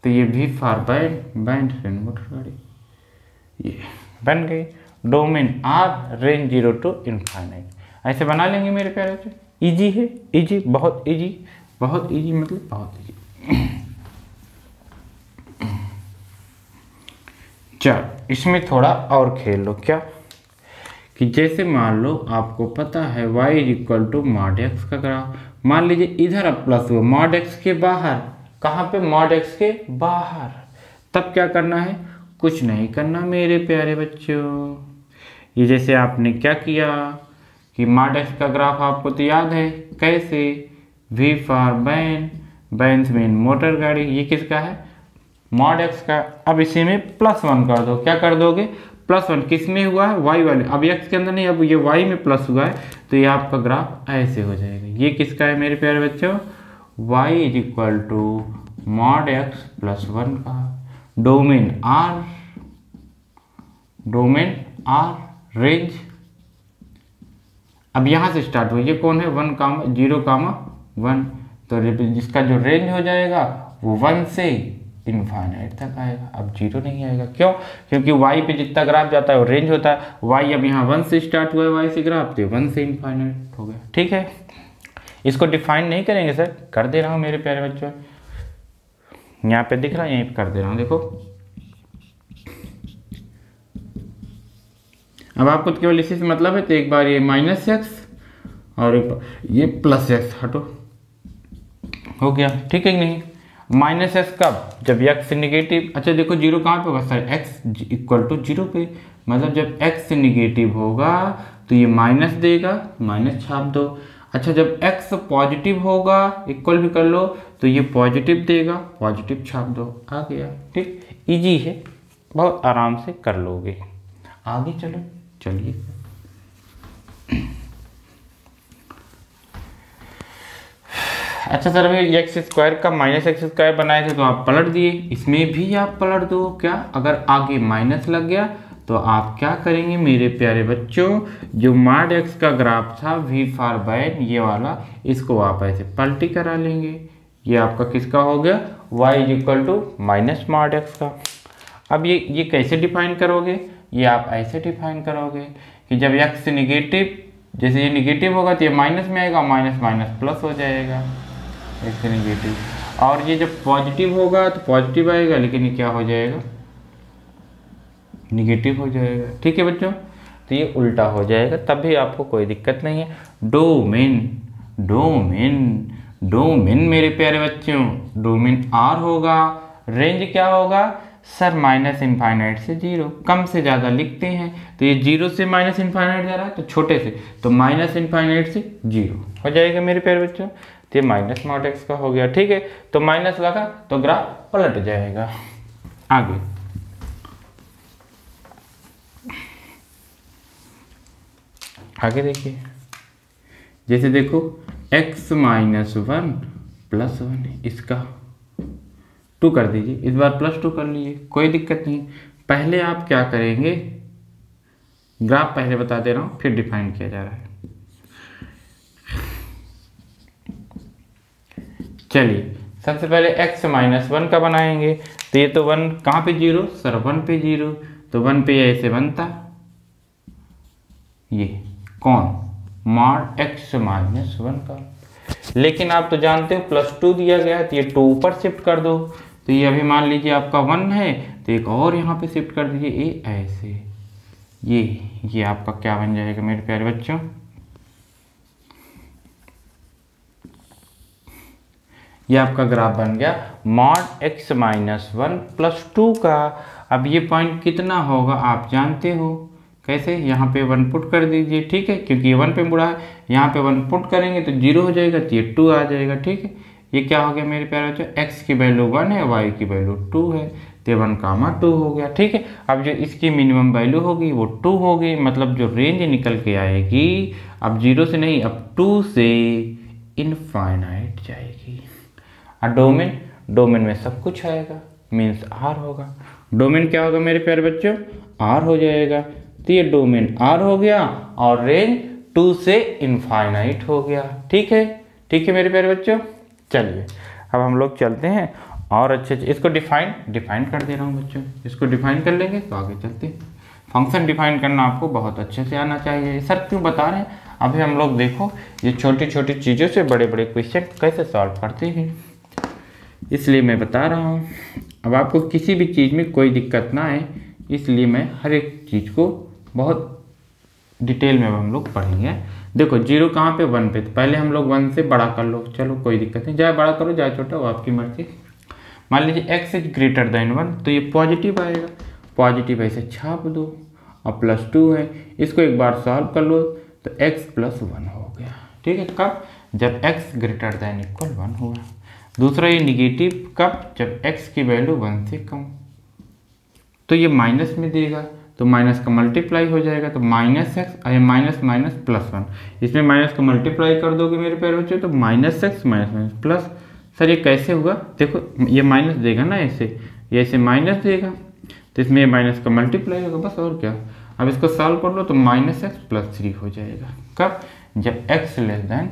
तो ये भी फॉर बैंड से मोटर गाड़ी, ये बन गई। Domain R, range 0 to infinite. ऐसे बना लेंगे मेरे प्यारे बच्चे, इजी है, इजी, बहुत इजी, बहुत इजी, मतलब बहुत इजी। चल इसमें थोड़ा और खेल लो, क्या कि जैसे मान लो आपको पता है y is equal to mod x का ग्राफ, मान लीजिए इधर अब प्लस हुआ मॉड एक्स के बाहर, कहाँ पे, मॉड एक्स के बाहर, तब क्या करना है, कुछ नहीं करना मेरे प्यारे बच्चों। ये जैसे आपने क्या किया कि मॉड एक्स का ग्राफ आपको तो याद है कैसे, v for van, van mean motor गाड़ी, ये किसका है, मॉड एक्स का। अब इसी में प्लस वन कर दो, क्या कर दोगे, प्लस वन किस में हुआ है, वाई वाले, अब एक्स के अंदर नहीं, अब ये वाई में प्लस हुआ है, तो ये आपका ग्राफ ऐसे हो जाएगा। ये किसका है मेरे प्यारे बच्चों, y is equal to mod x plus one का, domain R, domain R, range. अब यहां से स्टार्ट हुआ, ये कौन है, 1 कामा 0 कामा 1, तो जिसका जो रेंज हो जाएगा वो 1 से इनफाइनाइट तक आएगा। अब 0 नहीं आएगा, क्यों, क्योंकि y पे जितना ग्राफ जाता है वो रेंज होता है, y अब यहाँ 1 से स्टार्ट हुआ है, y से ग्राफ, तो 1 से इनफाइनाइट हो गया। ठीक है, इसको डिफाइन नहीं करेंगे सर, कर दे रहा हूँ मेरे प्यारे बच्चों, यहाँ पे दिख रहा है, यहीं पे कर दे रहा हूँ, देखो। अब आपको केवल इसी से मतलब है, तो एक बार ये माइनस एक्स और एक ये प्लस एक्स, हटो, हो गया। ठीक है कि नहीं, माइनस एक्स कब, जब एक्स निगेटिव, अच्छा देखो जीरो कहाँ पे होगा sir, x equal to zero पे, मतलब जब एक्स निगेटिव होगा तो ये माइनस देगा, माइनस छाप दो। अच्छा जब एक्स पॉजिटिव होगा, इक्वल भी कर लो, तो ये पॉजिटिव देगा, पॉजिटिव छाप दो, आ गया। ठीक, इजी है, बहुत आराम से कर लोगे। आगे चलो, चलिए अच्छा सर अभी एक्स स्क्वायर का माइनस एक्स स्क्वायर बनाए थे तो आप पलट दिए, इसमें भी आप पलट दो। क्या, अगर आगे माइनस लग गया तो आप क्या करेंगे मेरे प्यारे बच्चों, जो मॉड एक्स का ग्राफ था v फॉर वैन, ये वाला, इसको आप ऐसे पलटी करा लेंगे। ये आपका किसका हो गया, y is equal to minus mod x का। अब ये कैसे डिफाइन करोगे, ये आप ऐसे डिफाइन करोगे कि जब x निगेटिव, जैसे ये निगेटिव होगा तो ये माइनस में आएगा, माइनस माइनस प्लस हो जाएगा, x निगेटिव, और ये जब पॉजिटिव होगा तो पॉजिटिव आएगा, लेकिन ये क्या हो जाएगा, निगेटिव हो जाएगा। ठीक है बच्चों, तो ये उल्टा हो जाएगा, तब भी आपको कोई दिक्कत नहीं है। डोमेन, डोमेन, डोमेन मेरे प्यारे बच्चों, डोमेन आर होगा, रेंज क्या होगा सर, माइनस इनफाइनाइट से जीरो, कम से ज़्यादा लिखते हैं, तो ये जीरो से माइनस इनफाइनाइट जा रहा है तो छोटे से, तो माइनस इनफाइनाइट से जीरो हो जाएगा मेरे प्यारे बच्चों, तो ये माइनस मॉड एक्स का हो गया। ठीक है, तो माइनस लगा तो ग्राफ पलट जाएगा। आगे आगे देखिए, जैसे देखो x minus one plus one, इसका 2 कर दीजिए, इस बार प्लस 2 कर लीजिए, कोई दिक्कत नहीं। पहले आप क्या करेंगे, ग्राफ पहले बता दे रहा हूं, फिर डिफाइन किया जा रहा है। चलिए सबसे पहले x माइनस वन का बनाएंगे, तो ये तो 1 कहाँ पे जीरो सर, 1 पे जीरो, तो 1 पे ऐसे बनता, ये कौन, मॉड x माइनस वन का। लेकिन आप तो जानते हो प्लस 2 दिया गया है, तो ये 2 ऊपर शिफ्ट कर दो, तो ये अभी मान लीजिए आपका 1 है, तो एक और यहाँ पे शिफ्ट कर दीजिए, ये ऐसे, ये आपका क्या बन जाएगा मेरे प्यारे बच्चों, ये आपका ग्राफ बन गया मॉड x माइनस 1 प्लस 2 का। अब ये पॉइंट कितना होगा आप जानते हो, कैसे, यहाँ पे 1 पुट कर दीजिए, ठीक है, क्योंकि ये 1 पे मुड़ा है, यहाँ पे 1 पुट करेंगे तो 0 हो जाएगा, तो ये 2 आ जाएगा, ठीक है। ये क्या हो गया मेरे प्यारे बच्चों, x की वैल्यू 1 है, y की वैल्यू 2 है, तो 1, 2 हो गया, ठीक है। अब जो इसकी मिनिमम वैल्यू होगी वो 2 होगी, मतलब जो रेंज निकल के आएगी अब 0 से नहीं, अब 2 से इनफाइनाइट जाएगी। और डोमेन में सब कुछ आएगा, मीन्स R होगा। डोमेन क्या होगा मेरे प्यारे बच्चों, R हो जाएगा, तो ये डोमेन R हो गया और रेंज 2 से इनफाइनाइट हो गया, ठीक है मेरे प्यारे बच्चों। चलिए अब हम लोग चलते हैं और अच्छे इसको डिफाइन कर दे रहा हूँ बच्चों, इसको डिफाइन कर लेंगे तो आगे चलते हैं। फंक्शन डिफाइन करना आपको बहुत अच्छे से आना चाहिए। सर क्यों बता रहे हैं, अभी हम लोग देखो ये छोटी छोटी चीज़ों से बड़े बड़े क्वेश्चन कैसे सॉल्व करते हैं, इसलिए मैं बता रहा हूँ। अब आपको किसी भी चीज़ में कोई दिक्कत ना आए, इसलिए मैं हर एक चीज़ को बहुत डिटेल में हम लोग पढ़ेंगे। देखो 0 कहाँ पे, 1 पे, तो पहले हम लोग 1 से बड़ा कर लो, चलो कोई दिक्कत नहीं, चाहे बड़ा करो चाहे छोटा, वो आपकी मर्जी। मान लीजिए x इज ग्रेटर देन 1, तो ये पॉजिटिव आएगा, पॉजिटिव ऐसे छाप दो, और प्लस 2 है, इसको एक बार सॉल्व कर लो तो x प्लस 1 हो गया, ठीक है। कब, जब x ग्रेटर देन इक्वल 1 हुआ। दूसरा ये निगेटिव कब, जब x की वैल्यू 1 से कम, तो ये माइनस में देगा, तो माइनस का मल्टीप्लाई हो जाएगा, तो minus x minus minus plus 1, इसमें माइनस का मल्टीप्लाई कर दोगे मेरे प्यारे बच्चों, तो minus x minus minus plus. Sir ये कैसे होगा, देखो ये माइनस देगा ना, ये ऐसे माइनस देगा, तो इसमें ये माइनस का मल्टीप्लाई होगा, बस और क्या। अब इसको सॉल्व कर लो तो माइनस एक्स प्लस 3 हो जाएगा, कब, जब x लेस देन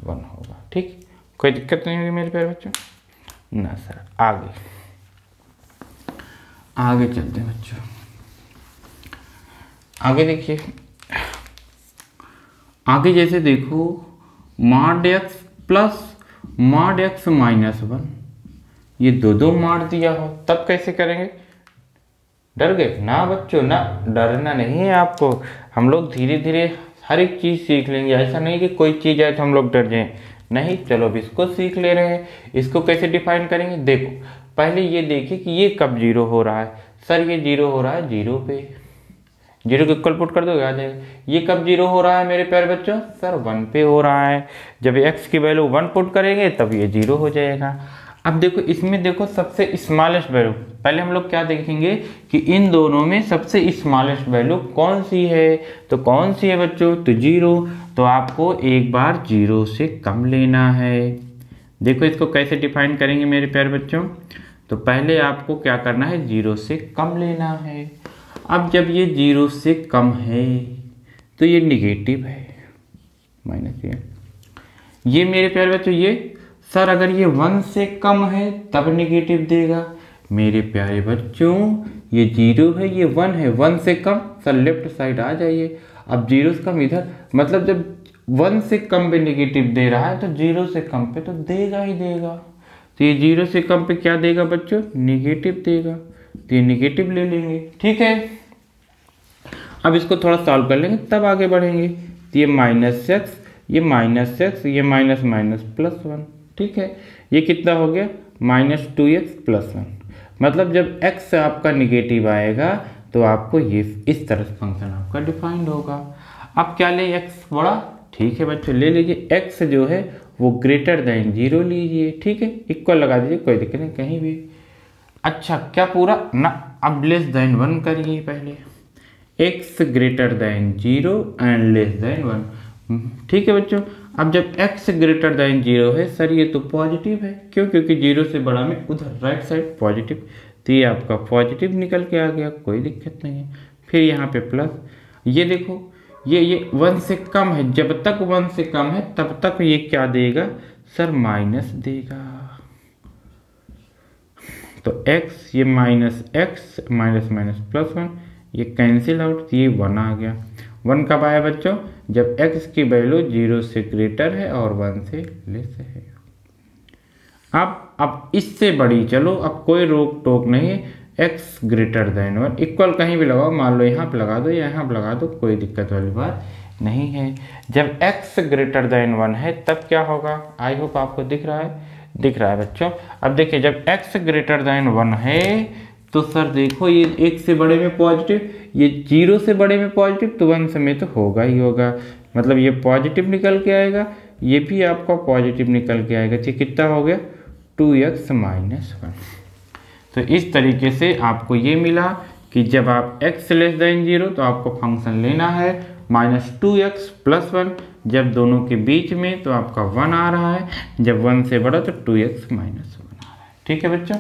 1 होगा, ठीक। कोई दिक्कत नहीं होगी मेरे प्यारे बच्चों ना। सर आगे चलते हैं बच्चों, आगे देखिए, आगे जैसे देखो mod x plus mod x minus 1, ये दो मॉड दिया हो तब कैसे करेंगे, डर गए ना बच्चों, ना डरना नहीं है आपको, हम लोग धीरे धीरे हर एक चीज़ सीख लेंगे, ऐसा नहीं कि कोई चीज़ आए तो हम लोग डर जाएं, नहीं, चलो अब इसको सीख ले रहे हैं। इसको कैसे डिफाइन करेंगे, देखो पहले ये देखिए कि ये कब 0 हो रहा है, सर ये 0 हो रहा है 0 पे, 0 को इक्वल पुट कर दो आ जाएगा। ये कब 0 हो रहा है मेरे प्यारे बच्चों, सर 1 पे हो रहा है, जब x की वैल्यू 1 पुट करेंगे तब ये 0 हो जाएगा। अब देखो इसमें देखो सबसे स्मॉलेस्ट वैल्यू, पहले हम लोग क्या देखेंगे कि इन दोनों में सबसे स्मॉलेस्ट वैल्यू कौन सी है, तो कौन सी है बच्चों, तो 0, तो आपको एक बार 0 से कम लेना है। देखो इसको कैसे डिफाइन करेंगे मेरे प्यारे बच्चों, तो पहले आपको क्या करना है, 0 से कम लेना है। अब जब ये 0 से कम है तो ये निगेटिव है, माइनस ये मेरे प्यारे बच्चों, ये सर अगर ये 1 से कम है तब निगेटिव देगा, मेरे प्यारे बच्चों ये 0 है ये 1 है, 1 से कम, सर लेफ्ट साइड आ जाइए, अब 0 से कम इधर, मतलब जब 1 से कम पे निगेटिव दे रहा है तो 0 से कम पे तो देगा ही देगा, तो ये 0 से कम पे क्या देगा बच्चों, निगेटिव देगा, तो ये निगेटिव ले लेंगे, ठीक है। अब इसको थोड़ा सॉल्व कर लेंगे तब आगे बढ़ेंगे, तो ये माइनस एक्स, ये माइनस एक्स, ये माइनस माइनस प्लस 1, ठीक है। ये कितना हो गया, माइनस 2x प्लस 1, मतलब जब x आपका निगेटिव आएगा तो आपको ये इस तरह से फंक्शन आपका डिफाइंड होगा। अब क्या ले, x बड़ा, ठीक है बच्चों ले लीजिए, x जो है वो ग्रेटर देन 0 लीजिए, ठीक है, इक्वल लगा दीजिए, कोई दिक्कत नहीं कहीं भी। अच्छा क्या पूरा ना, अब लेस देन 1 करिए पहले, x greater than 0 and less than 1, ठीक है बच्चों। अब जब x ग्रेटर देन 0 है, सर ये तो पॉजिटिव है, क्यों, क्योंकि 0 से बड़ा में उधर राइट साइड पॉजिटिव, तो ये आपका पॉजिटिव निकल के आ गया, कोई दिक्कत नहीं है। फिर यहाँ पे प्लस, ये देखो ये 1 से कम है, जब तक 1 से कम है तब तक ये क्या देगा, सर माइनस देगा, तो x, ये minus x minus minus plus 1, ये कैंसिल आउट, ये 1 आ गया। 1 कब आया बच्चों, जब x की वैल्यू 0 से ग्रेटर है और 1 से लेस है। अब इससे बड़ी चलो, अब कोई रोक टोक नहीं है, x ग्रेटर देन 1, इक्वल कहीं भी लगाओ, मान लो यहाँ पे लगा दो या यहाँ पे लगा दो, कोई दिक्कत वाली बात नहीं है। जब x ग्रेटर देन 1 है तब क्या होगा, आई होप आपको दिख रहा है, दिख रहा है बच्चों। अब देखिए जब x ग्रेटर देन 1 है तो सर देखो ये 1 से बड़े में पॉजिटिव, ये 0 से बड़े में पॉजिटिव, तो 1 से में तो होगा ही होगा, मतलब ये पॉजिटिव निकल के आएगा, ये भी आपका पॉजिटिव निकल के आएगा। ठीक, कितना हो गया 2x माइनस 1। तो इस तरीके से आपको ये मिला कि जब आप x लेस देन 0 तो आपको फंक्शन लेना है -2x प्लस 1, जब दोनों के बीच में तो आपका 1 आ रहा है, जब 1 से बड़ा तो 2x माइनस 1 आ रहा है। ठीक है बच्चों,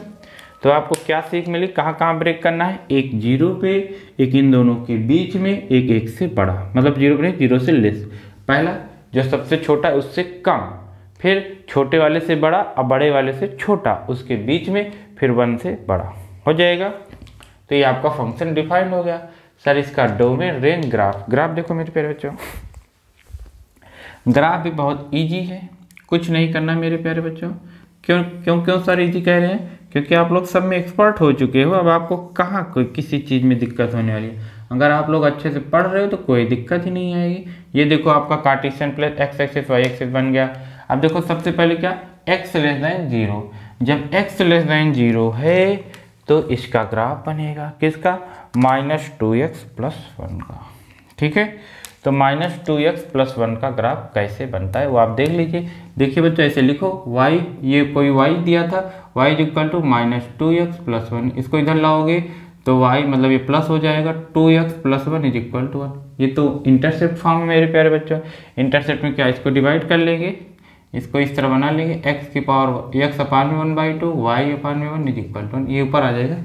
तो आपको क्या सीख मिली, कहाँ कहाँ ब्रेक करना है, एक 0 पे, एक इन दोनों के बीच में, एक 1 से बड़ा, मतलब 0 पे 0 से लेस, पहला जो सबसे छोटा है उससे कम, फिर छोटे वाले से बड़ा और बड़े वाले से छोटा, उसके बीच में, फिर 1 से बड़ा हो जाएगा। तो ये आपका फंक्शन डिफाइंड हो गया। सर इसका डोमेन रेंज ग्राफ, ग्राफ देखो मेरे प्यारे बच्चों, ग्राफ भी बहुत इजी है, कुछ नहीं करना मेरे प्यारे बच्चों। क्यों क्यों क्यों सर इजी कह रहे हैं, क्योंकि आप लोग सब में एक्सपर्ट हो चुके हो, अब आपको कहाँ कोई किसी चीज़ में दिक्कत होने वाली है। अगर आप लोग अच्छे से पढ़ रहे हो तो कोई दिक्कत ही नहीं आएगी। ये देखो आपका cartesian plus x axis y axis बन गया। अब देखो सबसे पहले क्या, x लेस देन 0, जब x लेस देन 0 है तो इसका ग्राफ बनेगा किसका, -2x प्लस 1 का। ठीक है, तो -2x प्लस 1 का ग्राफ कैसे बनता है वो आप देख लीजिए। देखिए बच्चों ऐसे लिखो y, ये कोई y दिया था, y equal to -2x plus 1, इसको इधर लाओगे तो y मतलब ये प्लस हो जाएगा, 2x plus 1 is equal to 1। ये तो इंटरसेप्ट फॉर्म है मेरे प्यारे बच्चों। इंटरसेप्ट में क्या, इसको डिवाइड कर लेंगे, इसको इस तरह बना लेंगे, x की पावर x अपान में 1/2, y अपान में 1 इज इक्वल टू 1, ये ऊपर आ जाएगा।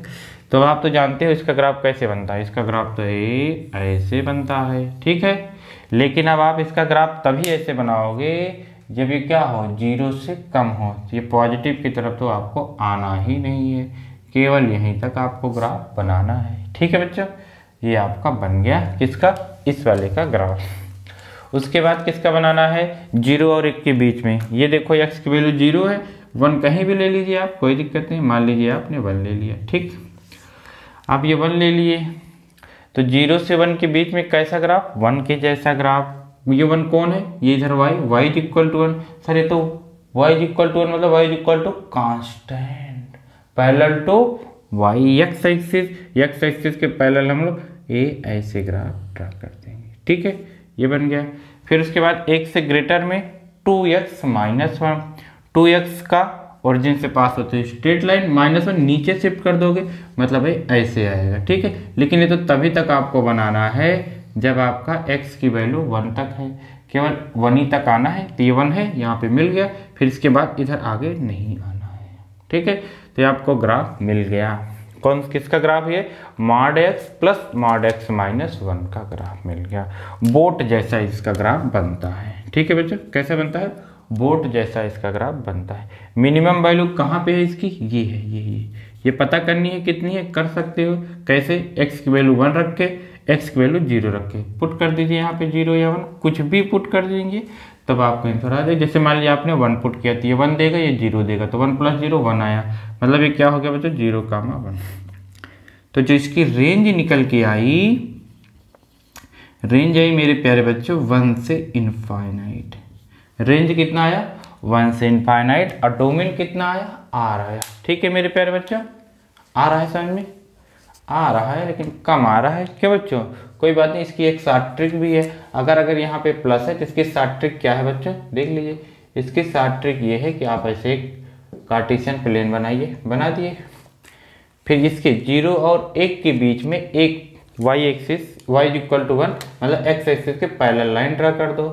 तो आप तो जानते हो इसका ग्राफ कैसे बनता है, इसका ग्राफ तो ऐसे बनता है। ठीक है, लेकिन अब आप इसका ग्राफ तभी ऐसे बनाओगे जब ये क्या हो, 0 से कम हो, ये पॉजिटिव की तरफ तो आपको आना ही नहीं है, केवल यहीं तक आपको ग्राफ बनाना है। ठीक है बच्चों, ये आपका बन गया किसका, इस वाले का ग्राफ। उसके बाद किसका बनाना है, 0 और 1 के बीच में। ये देखो x की वैल्यू 0 है, 1 कहीं भी ले लीजिए आप, कोई दिक्कत नहीं। मान लीजिए आपने 1 ले लिया, ठीक, आप ये 1 ले लिए, तो 0 से 1 के बीच में कैसा ग्राफ, 1 के जैसा ग्राफ। ये 1 कौन है, ये इधर y is equal to 1। Sir ये तो y इज इक्वल टू 1 मतलब y is equal to constant parallel to y, x axis के पैरेलल हम लोग ऐसे ग्राफ ड्रा कर देंगे। ठीक है, ये बन गया। फिर उसके बाद 1 से ग्रेटर में 2x माइनस 1, 2x का ओरिजिन से पास होते हैं स्ट्रेट लाइन, -1 नीचे शिफ्ट कर दोगे मतलब है ऐसे आएगा। ठीक है, लेकिन ये तो तभी तक आपको बनाना है जब आपका x की वैल्यू 1 तक है, केवल 1 ही तक आना है। तो ये 1 है, यहाँ पे मिल गया, फिर इसके बाद इधर आगे नहीं आना है। ठीक है, तो आपको ग्राफ मिल गया। कौन किसका ग्राफ, ये mod x plus mod x minus 1 का ग्राफ मिल गया। बोट जैसा इसका ग्राफ बनता है। ठीक है बच्चों, कैसे बनता है, बोट जैसा इसका ग्राफ बनता है। मिनिमम वैल्यू कहाँ पे है इसकी, ये है, ये पता करनी है कितनी है, कर सकते हो कैसे, x की वैल्यू 1 रख के x की वैल्यू 0 रख के पुट कर दीजिए, यहाँ पे 0 या 1 कुछ भी पुट कर देंगे तब आपको आंसर आ जाएगा। जैसे मान लीजिए आपने 1 पुट किया तो ये 1 देगा, ये 0 देगा, तो 1 + 0 1 आया, मतलब ये क्या हो गया बच्चों, 0, 1। तो जो इसकी रेंज निकल के आई, रेंज आई मेरे प्यारे बच्चों 1 से इनफाइनाइट। रेंज कितना आया, 1 से इनफाइनाइट, और डोमेन कितना आया, R आया। ठीक है मेरे प्यारे बच्चों, आ रहा है समझ में, आ रहा है लेकिन कम आ रहा है। क्यों बच्चों, कोई बात नहीं, इसकी एक शॉर्ट ट्रिक भी है। अगर यहाँ पे प्लस है तो इसकी शॉर्ट ट्रिक क्या है बच्चों, देख लीजिए। इसकी शॉर्ट ट्रिक ये है कि आप ऐसे एक कार्टेशियन प्लेन बनाइए, बना दिए, फिर इसके 0 और 1 के बीच में एक y axis, y is equal to 1 मतलब x एक्सिस के पैरेलल लाइन ड्रा कर दो।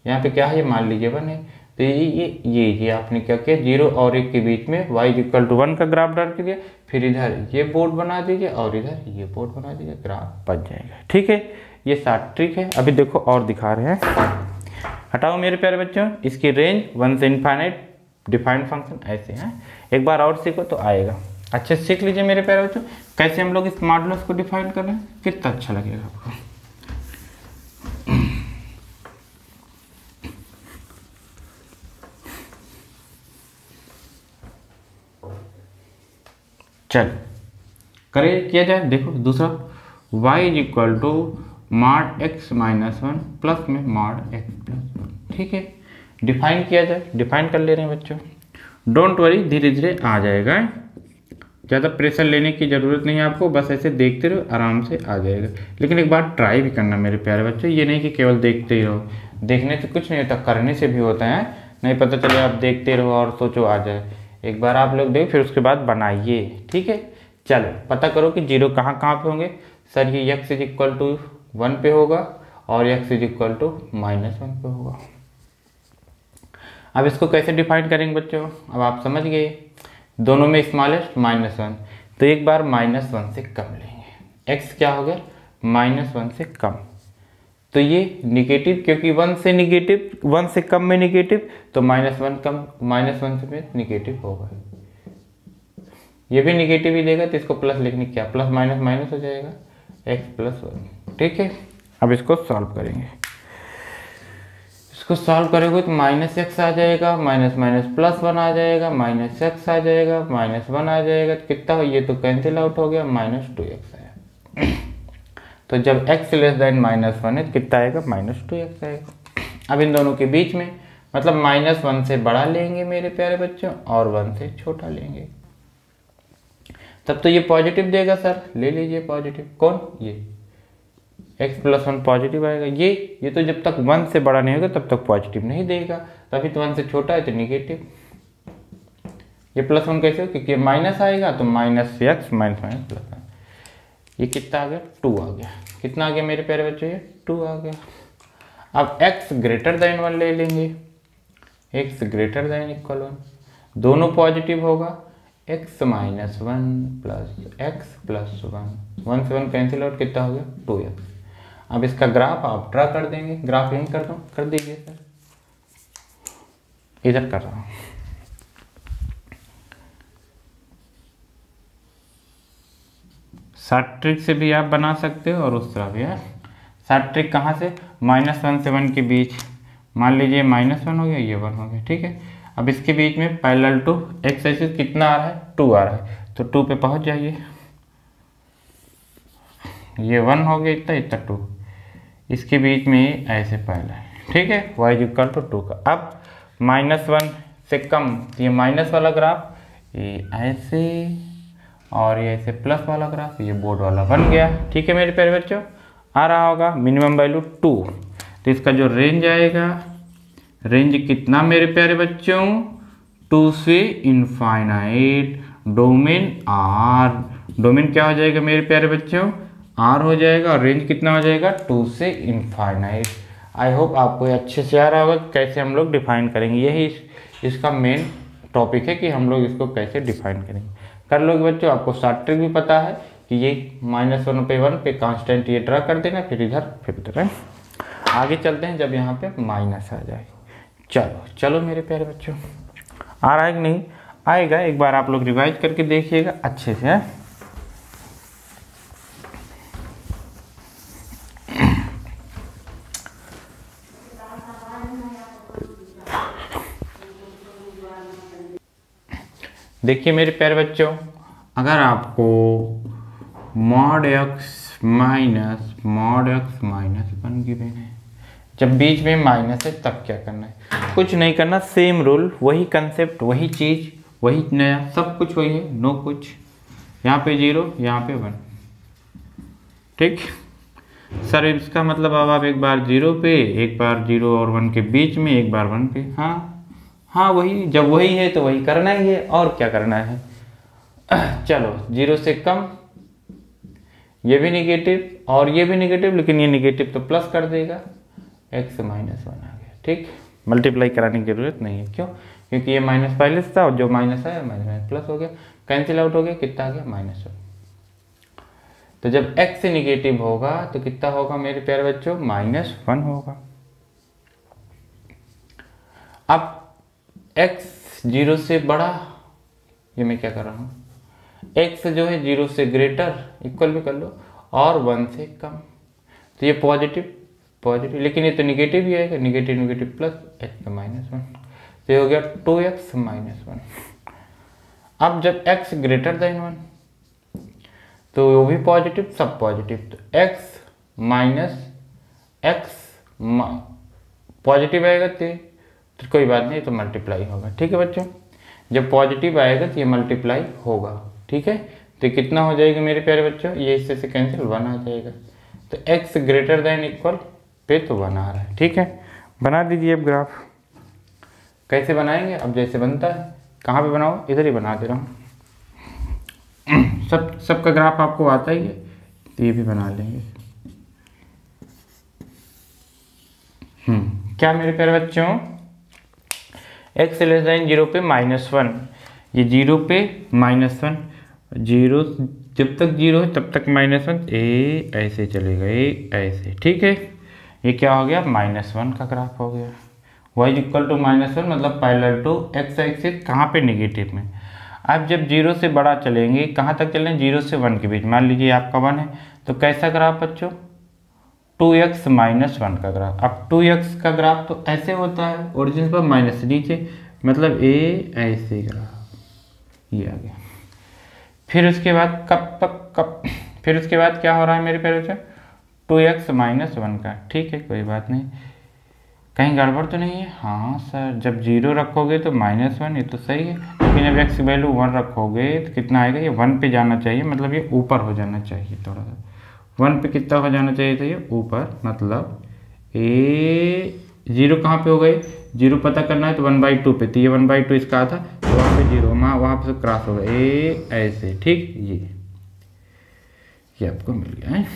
यहाँ पे क्या है, ये मान लीजिए 1 है, तो ये आपने क्या किया, 0 और 1 के बीच में y इज इक्वल टू 1 का ग्राफ ड्रा कर दिया, फिर इधर ये बोर्ड बना दीजिए और इधर ये बोर्ड बना दीजिए, ग्राफ बन जाएगा। ठीक है, ये शॉर्ट ट्रिक है। अभी देखो और दिखा रहे हैं, हटाओ मेरे प्यारे बच्चों। इसकी रेंज 1 से इनफाइनाइट, डिफाइंड फंक्शन ऐसे हैं। एक बार और सीखो तो आएगा, अच्छे से सीख लीजिए मेरे प्यारे बच्चों कैसे हम लोग इस मॉडुलस को डिफाइन कर रहे हैं, कितना अच्छा लगेगा आपको। चल करें, किया जाए। देखो दूसरा, y is equal to mod x minus 1 plus में mod x प्लस 1। ठीक है, डिफाइन किया जाए, डिफाइन कर ले रहे हैं बच्चों। डोंट वरी, धीरे धीरे आ जाएगा, ज़्यादा प्रेशर लेने की ज़रूरत नहीं है आपको, बस ऐसे देखते रहो, आराम से आ जाएगा। लेकिन एक बार ट्राई भी करना मेरे प्यारे बच्चों, ये नहीं कि केवल देखते ही रहो, देखने से कुछ नहीं होता, करने से भी होता है। नहीं पता चले आप देखते रहो और सोचो आ जाए, एक बार आप लोग देखो फिर उसके बाद बनाइए, ठीक है। चलो पता करो कि जीरो कहाँ कहाँ पे होंगे। सर ये x इज इक्वल टू 1 पे होगा और x इज इक्वल टू -1 पे होगा। अब इसको कैसे डिफाइन करेंगे बच्चों, अब आप समझ गए, दोनों में स्मॉलेस्ट -1, तो एक बार -1 से कम लेंगे, x क्या हो गया -1 से कम, तो ये निगेटिव, क्योंकि 1 से निगेटिव, 1 से कम में निगेटिव, तो -1 कम, -1 से में निगेटिव होगा, ये भी निगेटिव ही देगा, तो इसको प्लस लिखने क्या, प्लस माइनस माइनस हो जाएगा, x + 1, ठीक है। अब इसको सॉल्व करेंगे, इसको सॉल्व करोगे तो -x आ जाएगा, माइनस माइनस +1 आ जाएगा, -x आ जाएगा, -1 आ जाएगा, तो कितना हो, ये तो कैंसिल आउट हो गया, -2x आया। तो जब x <-1 है तो कितना आएगा, -2x आएगा। अब इन दोनों के बीच में मतलब -1 से बड़ा लेंगे मेरे प्यारे बच्चों और 1 से छोटा लेंगे, तब तो ये पॉजिटिव देगा सर, ले लीजिए पॉजिटिव, कौन, ये x + 1 पॉजिटिव आएगा, ये तो जब तक 1 से बड़ा नहीं होगा तब तक पॉजिटिव नहीं देगा, तभी तो 1 से छोटा है तो निगेटिव। ये +1 कैसे हो, क्योंकि माइनस आएगा तो -x +1, ये कितना आ गया, 2 आ गया, कितना आ गया मेरे प्यारे बच्चों, ये 2 आ गया। अब x > 1 ले लेंगे, x > 1, दोनों पॉजिटिव होगा, x - 1 + x + 1 से 1 कैंसिल आउट, कितना हो गया 2x। अब इसका ग्राफ आप ड्रा कर देंगे, ग्राफ यहीं कर दो, कर दीजिए सर, इधर कर रहा हूँ। शॉर्ट ट्रिक से भी आप बना सकते हो और उस तरह भी है। शॉर्ट ट्रिक कहाँ से, -1 से 1 के बीच, मान लीजिए -1 हो गया, ये 1 हो गया, ठीक है। अब इसके बीच में पैरेलल टू x एक्सिस कितना आ रहा है, 2 आ रहा है, तो 2 पे पहुंच जाइए, ये 1 हो गया, इतना इतना 2, इसके बीच में ऐसे पहला है, ठीक है, y = 2 का। अब -1 से कम, ये माइनस वाला ग्राफ, ये ऐसे, और ये ऐसे प्लस वाला ग्राफ, ये बोर्ड वाला बन गया, ठीक है मेरे प्यारे बच्चों, आ रहा होगा मिनिमम वैल्यू 2, तो इसका जो रेंज आएगा, रेंज कितना मेरे प्यारे बच्चों, 2 से इनफाइनाइट, डोमेन R, डोमेन क्या हो जाएगा मेरे प्यारे बच्चों, R हो जाएगा, और रेंज कितना हो जाएगा, 2 से इनफाइनाइट। आई होप आपको अच्छे से आ रहा होगा कैसे हम लोग डिफाइन करेंगे, यही इसका मेन टॉपिक है कि हम लोग इसको कैसे डिफाइन करेंगे। कर लोगे बच्चों, आपको शॉर्ट ट्रिक भी पता है कि ये -1 पे 1 पे कांस्टेंट ये ड्रा कर देना, फिर इधर आगे चलते हैं जब यहाँ पे माइनस आ जाए। चलो मेरे प्यारे बच्चों, आ रहा है कि नहीं, आएगा, एक बार आप लोग रिवाइज करके देखिएगा अच्छे से, है? देखिए मेरे प्यारे बच्चों, अगर आपको mod x - 1 गिवन है, जब बीच में माइनस है तब क्या करना है, कुछ नहीं करना, सेम रूल, वही कंसेप्ट, वही चीज़, वही नया, सब कुछ वही है, नो कुछ, यहाँ पे 0, यहाँ पे 1, ठीक। सर इसका मतलब अब आप एक बार 0 पे, एक बार 0 और 1 के बीच में, एक बार 1 पे, हाँ वही, जब वही है तो वही करना ही है, और क्या करना है। चलो 0 से कम, ये भी निगेटिव और ये भी निगेटिव, लेकिन ये निगेटिव तो प्लस कर देगा, x - 1 आ गया, ठीक, मल्टीप्लाई कराने की जरूरत नहीं है, क्यों, क्योंकि ये माइनस पहले से था और जो माइनस आया माइनस प्लस हो गया, कैंसिल आउट हो गया, कितना आ गया -1। तो जब x निगेटिव होगा तो कितना होगा मेरे प्यारे बच्चों, -1 होगा। अब x 0 से बड़ा, ये मैं क्या कर रहा हूँ, x जो है 0 से ग्रेटर, इक्वल भी कर लो, और 1 से कम, तो ये पॉजिटिव, लेकिन ये तो निगेटिव ही आएगा, निगेटिव प्लस x - 1, तो ये हो गया 2x - 1। अब जब x > 1 तो वो भी पॉजिटिव, सब पॉजिटिव, तो x - x पॉजिटिव आएगा, तो कोई बात नहीं, तो मल्टीप्लाई होगा, ठीक है बच्चों। जब पॉजिटिव आएगा तो ये मल्टीप्लाई होगा, ठीक है। तो कितना हो जाएगा मेरे प्यारे बच्चों, ये इससे से कैंसिल 1 आ जाएगा। तो x greater than equal pay तो 1 आ रहा है, ठीक है। बना दीजिए अब ग्राफ। कैसे बनाएंगे, अब जैसे बनता है, कहाँ पे बनाओ, इधर ही बना दे रहा हूँ। सबका ग्राफ आपको आता ही है, तो ये भी बना लेंगे। क्या मेरे प्यारे बच्चों, x लेस देन 0 पे -1, ये 0 पे -1, 0 जब तक 0 है तब तक -1, ए ऐसे चलेगा, ए ऐसे, ठीक है। ये क्या हो गया, -1 का ग्राफ हो गया। y इक्वल टू -1 मतलब पैरेलल टू x एक्सिस, कहाँ पे, नेगेटिव में। अब जब 0 से बड़ा चलेंगे, कहाँ तक चलें, 0 से 1 के बीच। मान लीजिए आपका 1 है, तो कैसा ग्राफ बच्चों, 2x -1 का ग्राफ। अब 2x का ग्राफ तो ऐसे होता है, ओरिजिन पर माइनस नीचे, मतलब ए ऐसे ग्राफ, ये आ गया। फिर उसके बाद फिर उसके बाद क्या हो रहा है मेरे प्यारे बच्चों, 2x -1 का, ठीक है, कोई बात नहीं। कहीं गड़बड़ तो नहीं है, हाँ सर, जब 0 रखोगे तो -1, ये तो सही है, लेकिन जब x की वैल्यू 1 रखोगे तो कितना आएगा, ये 1 पे जाना चाहिए, मतलब ये ऊपर हो जाना चाहिए, थोड़ा सा 1 पे कितना हो जाना चाहिए था, ये ऊपर, मतलब ए 0 कहाँ पे हो गए, 0 पता करना है तो 1/2 पे, तो ये 1/2 इसका था, तो वहाँ पे 0, वहाँ पे क्रॉस होगा, ए ऐसे, ठीक, ये आपको मिल गया है।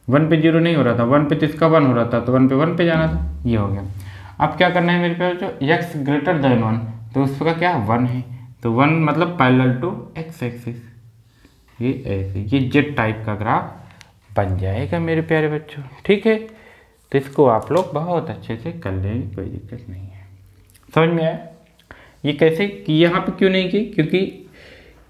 1 पे 0 नहीं हो रहा था, 1 पे तो इसका 1 हो रहा था, तो 1 पे जाना था, ये हो गया। अब क्या करना है मेरे पे जो x ग्रेटर देन 1, तो उसका क्या 1 है, तो 1 मतलब पैरेलल टू x एक्सिस, ये ऐसे, ये जेड टाइप का ग्राफ बन जाएगा मेरे प्यारे बच्चों, ठीक है। तो इसको आप लोग बहुत अच्छे से कर लेंगे, कोई दिक्कत नहीं है। समझ में आया ये कैसे कि यहाँ पे क्यों नहीं की,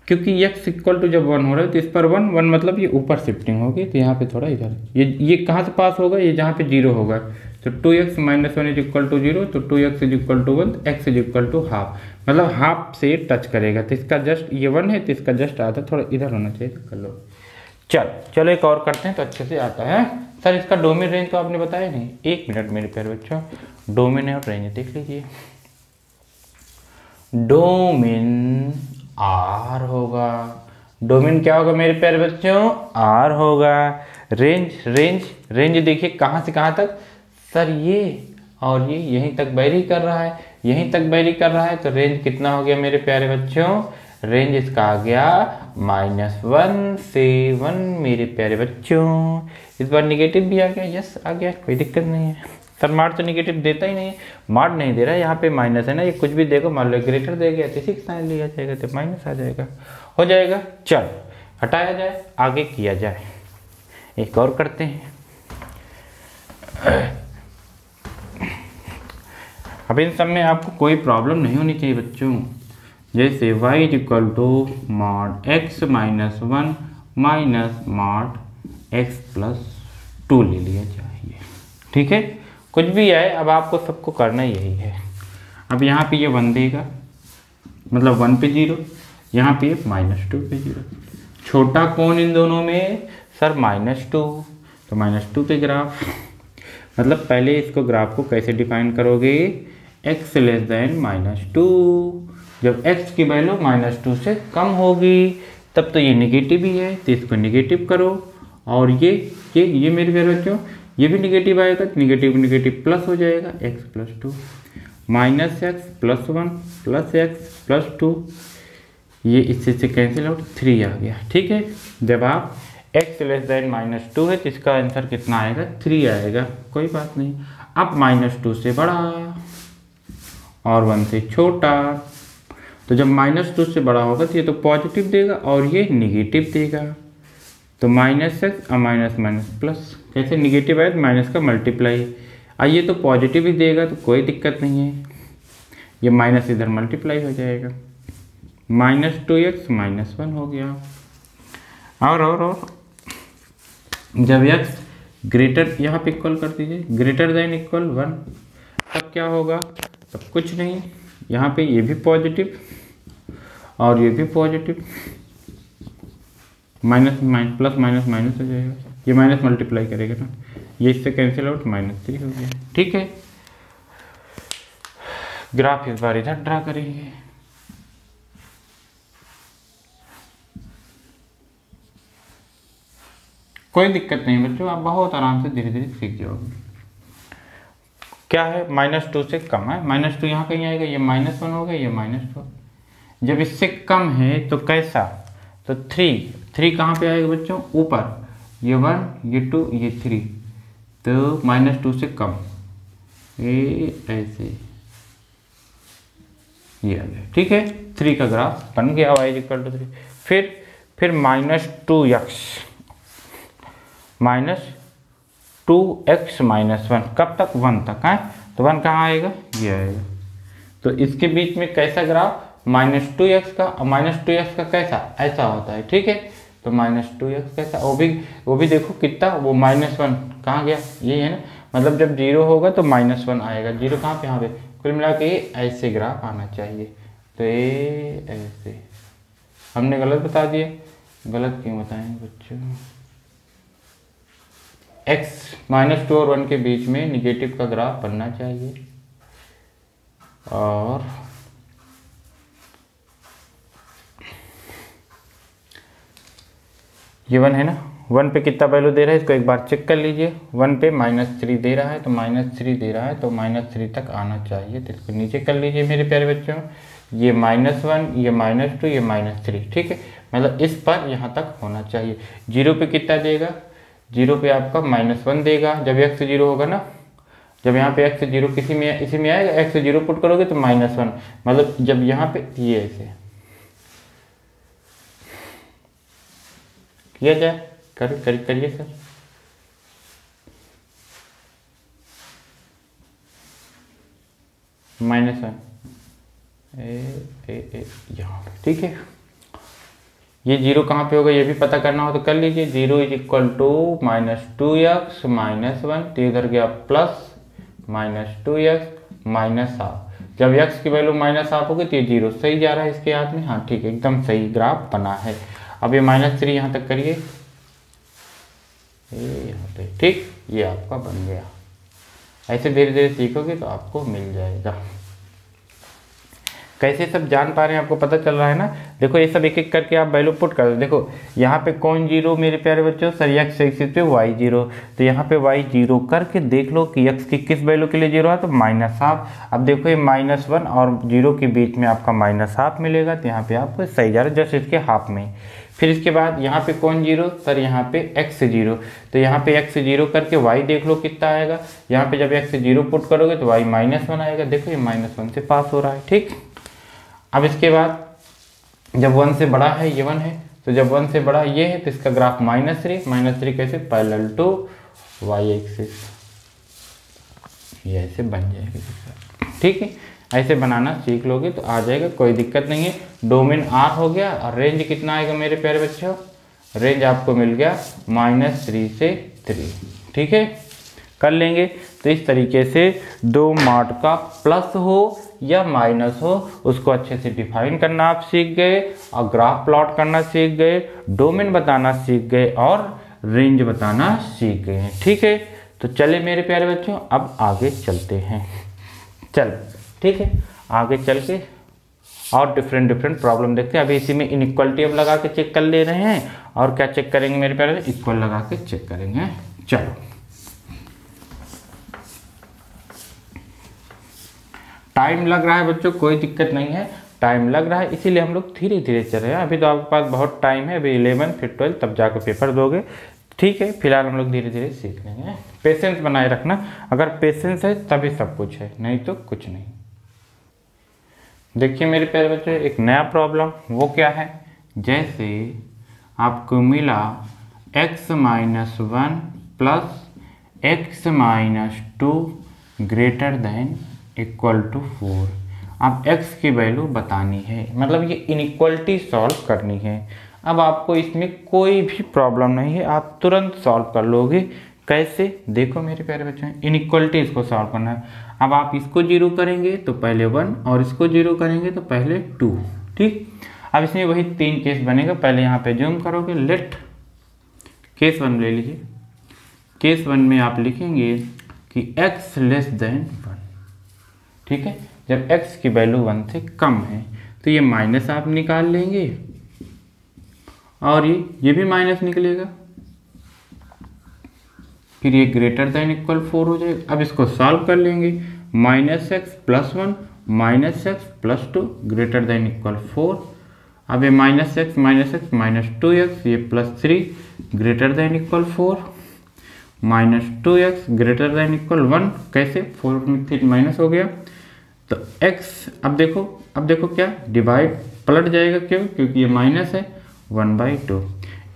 क्योंकि x इक्वल टू जब 1 हो रहा है तो इस पर 1 मतलब ये ऊपर शिफ्टिंग होगी, तो यहाँ पे थोड़ा इधर, ये कहाँ से पास होगा, ये जहाँ पे 0 होगा, तो 2x -1 इज इक्वल टू 0, तो 2x is equal to 1, x is equal to half, मतलब हाफ से टच करेगा, तो इसका जस्ट, ये 1 है तो इसका जस्ट आधा थोड़ा इधर होना चाहिए, तो कर लो। चलो एक और करते हैं तो अच्छे से आता है। सर इसका डोमेन रेंज तो आपने बताया नहीं, 1 मिनट मेरे प्यारे बच्चों, डोमेन और रेंज देख लीजिए। डोमेन आर होगा, डोमेन क्या होगा मेरे प्यारे बच्चों, आर होगा। रेंज देखिए कहाँ से कहाँ तक, सर ये और ये यहीं तक वेरी कर रहा है, यहीं तक वेरी कर रहा है, तो रेंज कितना हो गया मेरे प्यारे बच्चों, रेंज इसका आ गया -1 से 1 मेरे प्यारे बच्चों। इस बार निगेटिव भी आ गया, यस आ गया, कोई दिक्कत नहीं है। सर मार्ड तो निगेटिव देता ही नहीं है, मार्ड नहीं दे रहा है, यहाँ पे माइनस है ना, ये कुछ भी देखो, मान लो ग्रेटर दे गया तो 6 साइन लिया जाएगा, तो माइनस आ जाएगा, हो जाएगा। चल हटाया जाए, आगे किया जाए, एक और करते हैं। अब इन सब में आपको कोई प्रॉब्लम नहीं होनी चाहिए बच्चों। जैसे y equal to mod x -1 minus mod x+2 ले लिया चाहिए, ठीक है, कुछ भी आए, अब आपको सबको करना यही है। अब यहाँ पे ये 1 देगा, मतलब 1 पे 0, यहाँ पे -2 पे 0, छोटा कौन इन दोनों में, सर -2, तो -2 पे ग्राफ, मतलब पहले इसको ग्राफ को कैसे डिफाइन करोगे, x लेस देन -2, जब x की वैल्यू -2 से कम होगी तब तो ये निगेटिव ही है, तो इसको निगेटिव करो, और ये मेरे प्यारे बच्चों ये भी निगेटिव आएगा, तो निगेटिव प्लस हो जाएगा, x+2 -x+1 प्लस x+2, ये इससे से कैंसिल आउट, 3 आ गया, ठीक है। जब आप x लेस देन -2 है तो इसका आंसर कितना आएगा, 3 आएगा, कोई बात नहीं। अब -2 से बड़ा और 1 से छोटा, तो जब -2 से बड़ा होगा तो ये तो पॉजिटिव देगा और ये निगेटिव देगा, तो -x और माइनस प्लस, कैसे निगेटिव आए तो माइनस का मल्टीप्लाई, ये तो पॉजिटिव ही देगा, तो कोई दिक्कत नहीं है, ये माइनस इधर मल्टीप्लाई हो जाएगा, -2x -1 हो गया। और जब x ग्रेटर, यहाँ पे इक्वल कर दीजिए, ग्रेटर देन इक्वल 1, तब क्या होगा, तब कुछ नहीं, यहाँ पे ये भी पॉजिटिव और ये भी पॉजिटिव, माइनस प्लस माइनस हो जाएगा, ये माइनस मल्टीप्लाई करेगा ना, ये इससे कैंसिल आउट, -3 हो गया, ठीक है। ग्राफ इस बार इधर ड्रा करेंगे, कोई दिक्कत नहीं बच्चों, आप बहुत आराम से धीरे धीरे सीख जाओगे। क्या है, -2 से कम है, -2 यहाँ कहीं आएगा, ये -1 हो गया, ये -2। जब इससे कम है तो कैसा, तो 3 कहाँ पे आएगा बच्चों, ऊपर, ये 1, ये 2, ये 3, तो -2 से कम, ये ऐसे ये आ गया। ठीक है, 3 का ग्राफ बन गया, y = 3। फिर -2x -2x-1 कब तक, 1 तक है, तो 1 कहाँ आएगा, ये आएगा। तो इसके बीच में कैसा ग्राफ, -2x का, और -2x का कैसा, ऐसा होता है। ठीक है, तो -2x कैसा, वो भी देखो कितना, वो -1 कहाँ गया, ये है ना, मतलब जब 0 होगा तो -1 आएगा, 0 कहाँ पे, यहाँ पे। कुल मिला के ऐसे ग्राफ आना चाहिए। तो ये ऐसे, हमने गलत बता दिया, गलत क्यों बताएं बच्चों, x -2 और 1 के बीच में निगेटिव का ग्राफ बनना चाहिए। और ये 1 है ना, 1 पे कितना वैल्यू दे रहा है, इसको एक बार चेक कर लीजिए। 1 पे -3 दे रहा है, तो -3 दे रहा है, तो -3 तक आना चाहिए। तो इसको नीचे कर लीजिए मेरे प्यारे बच्चों, ये -1, ये -2, ये -3। ठीक है, मतलब इस पर यहाँ तक होना चाहिए। 0 पे कितना देगा, 0 पे आपका -1 देगा, जब x 0 होगा ना, जब यहाँ पे x 0 इसी में आएगा, x 0 पुट करोगे तो -1, मतलब जब यहाँ पे ये ऐसे किया जाए, करिए सर। -1 यहाँ पे, ठीक है। ये 0 कहाँ पे होगा ये भी पता करना हो तो कर लीजिए। 0 = -2x -1, तो इधर गया प्लस -2x -1/2। जब x की वैल्यू -1/2 होगी तो ये 0 सही जा रहा है इसके हाथ में, हाँ ठीक है, एकदम सही ग्राफ बना है। अब ये -3 यहाँ तक करिए, यहाँ पे, ठीक, ये आपका बन गया। ऐसे धीरे धीरे सीखोगे तो आपको मिल जाएगा। कैसे सब जान पा रहे हैं, आपको पता चल रहा है ना। देखो ये सब एक एक करके आप वैल्यू पुट कर दो। देखो यहाँ पे कौन 0 मेरे प्यारे बच्चों, सर x एक्सिस पे y 0, तो यहाँ पे y 0 करके देख लो कि x की किस वैल्यू के लिए 0 है, तो -1/2। अब देखो ये -1 और 0 के बीच में आपका -1/2 मिलेगा, तो यहाँ पे आपको सही जा रहा है, जस्ट इसके हाफ में। फिर इसके बाद यहाँ पे कौन 0, सर यहाँ पे x 0, तो यहाँ पे x 0 करके y देख लो कितना आएगा। यहाँ पे जब x 0 पुट करोगे तो y -1 आएगा। देखो ये -1 से पास हो रहा है, ठीक। अब इसके बाद जब 1 से बड़ा है, ये 1 है, तो जब 1 से बड़ा ये है तो इसका ग्राफ -3 कैसे, पैरेलल टू y एक्सिस, ये ऐसे बन जाएगा, ठीक है। ऐसे बनाना सीख लोगे तो आ जाएगा, कोई दिक्कत नहीं है। डोमेन R हो गया, और रेंज कितना आएगा मेरे प्यारे बच्चों, रेंज आपको मिल गया -3 से 3, ठीक है, कर लेंगे। तो इस तरीके से 2 मार्क का प्लस हो या माइनस हो, उसको अच्छे से डिफाइन करना आप सीख गए, और ग्राफ प्लॉट करना सीख गए, डोमेन बताना सीख गए, और रेंज बताना सीख गए हैं, ठीक है। तो चले मेरे प्यारे बच्चों, अब आगे चलते हैं। चल ठीक है, आगे चल के और डिफरेंट प्रॉब्लम देखते हैं। अभी इसी में इनइक्वालिटी अब लगा के चेक कर ले रहे हैं, और क्या चेक करेंगे मेरे प्यारे, इक्वल लगा के चेक करेंगे। चलो, टाइम लग रहा है बच्चों, कोई दिक्कत नहीं है, टाइम लग रहा है, इसीलिए हम लोग धीरे धीरे चल रहे हैं। अभी तो आपके पास बहुत टाइम है, अभी 11 फिर 12 तब जाकर पेपर दोगे, ठीक है। फिलहाल हम लोग धीरे धीरे सीख लेंगे। पेशेंस बनाए रखना, अगर पेशेंस है तभी सब कुछ है, नहीं तो कुछ नहीं। देखिए मेरे प्यारे बच्चे, एक नया प्रॉब्लम, वो क्या है, जैसे आपको मिला x-1 plus x-2 greater than equal to 4। अब x की वैल्यू बतानी है, मतलब ये इनइक्वालिटी सॉल्व करनी है। अब आपको इसमें कोई भी प्रॉब्लम नहीं है, आप तुरंत सॉल्व कर लोगे। कैसे, देखो मेरे प्यारे बच्चों, इनइक्वालिटी इसको सॉल्व करना है। अब आप इसको 0 करेंगे तो पहले 1, और इसको 0 करेंगे तो पहले 2, ठीक। अब इसमें वही 3 केस बनेगा, पहले यहाँ पे जूम करोगे, लेट केस 1 ले लीजिए। केस 1 में आप लिखेंगे कि x लेस देन 1, ठीक है। जब x की वैल्यू 1 से कम है तो ये माइनस आप निकाल लेंगे, और ये भी माइनस निकलेगा, फिर ये ग्रेटर देन इक्वल 4 हो जाएगा। अब इसको सॉल्व कर लेंगे, -x+1 -x+2 greater than equal 4। अब ये -x -2x ये +3 greater than equal 4, -2x greater than equal 1। कैसे? 4 में 3 माइनस हो गया तो x, अब देखो क्या डिवाइड पलट जाएगा, क्यों? क्योंकि ये माइनस है, 1/2।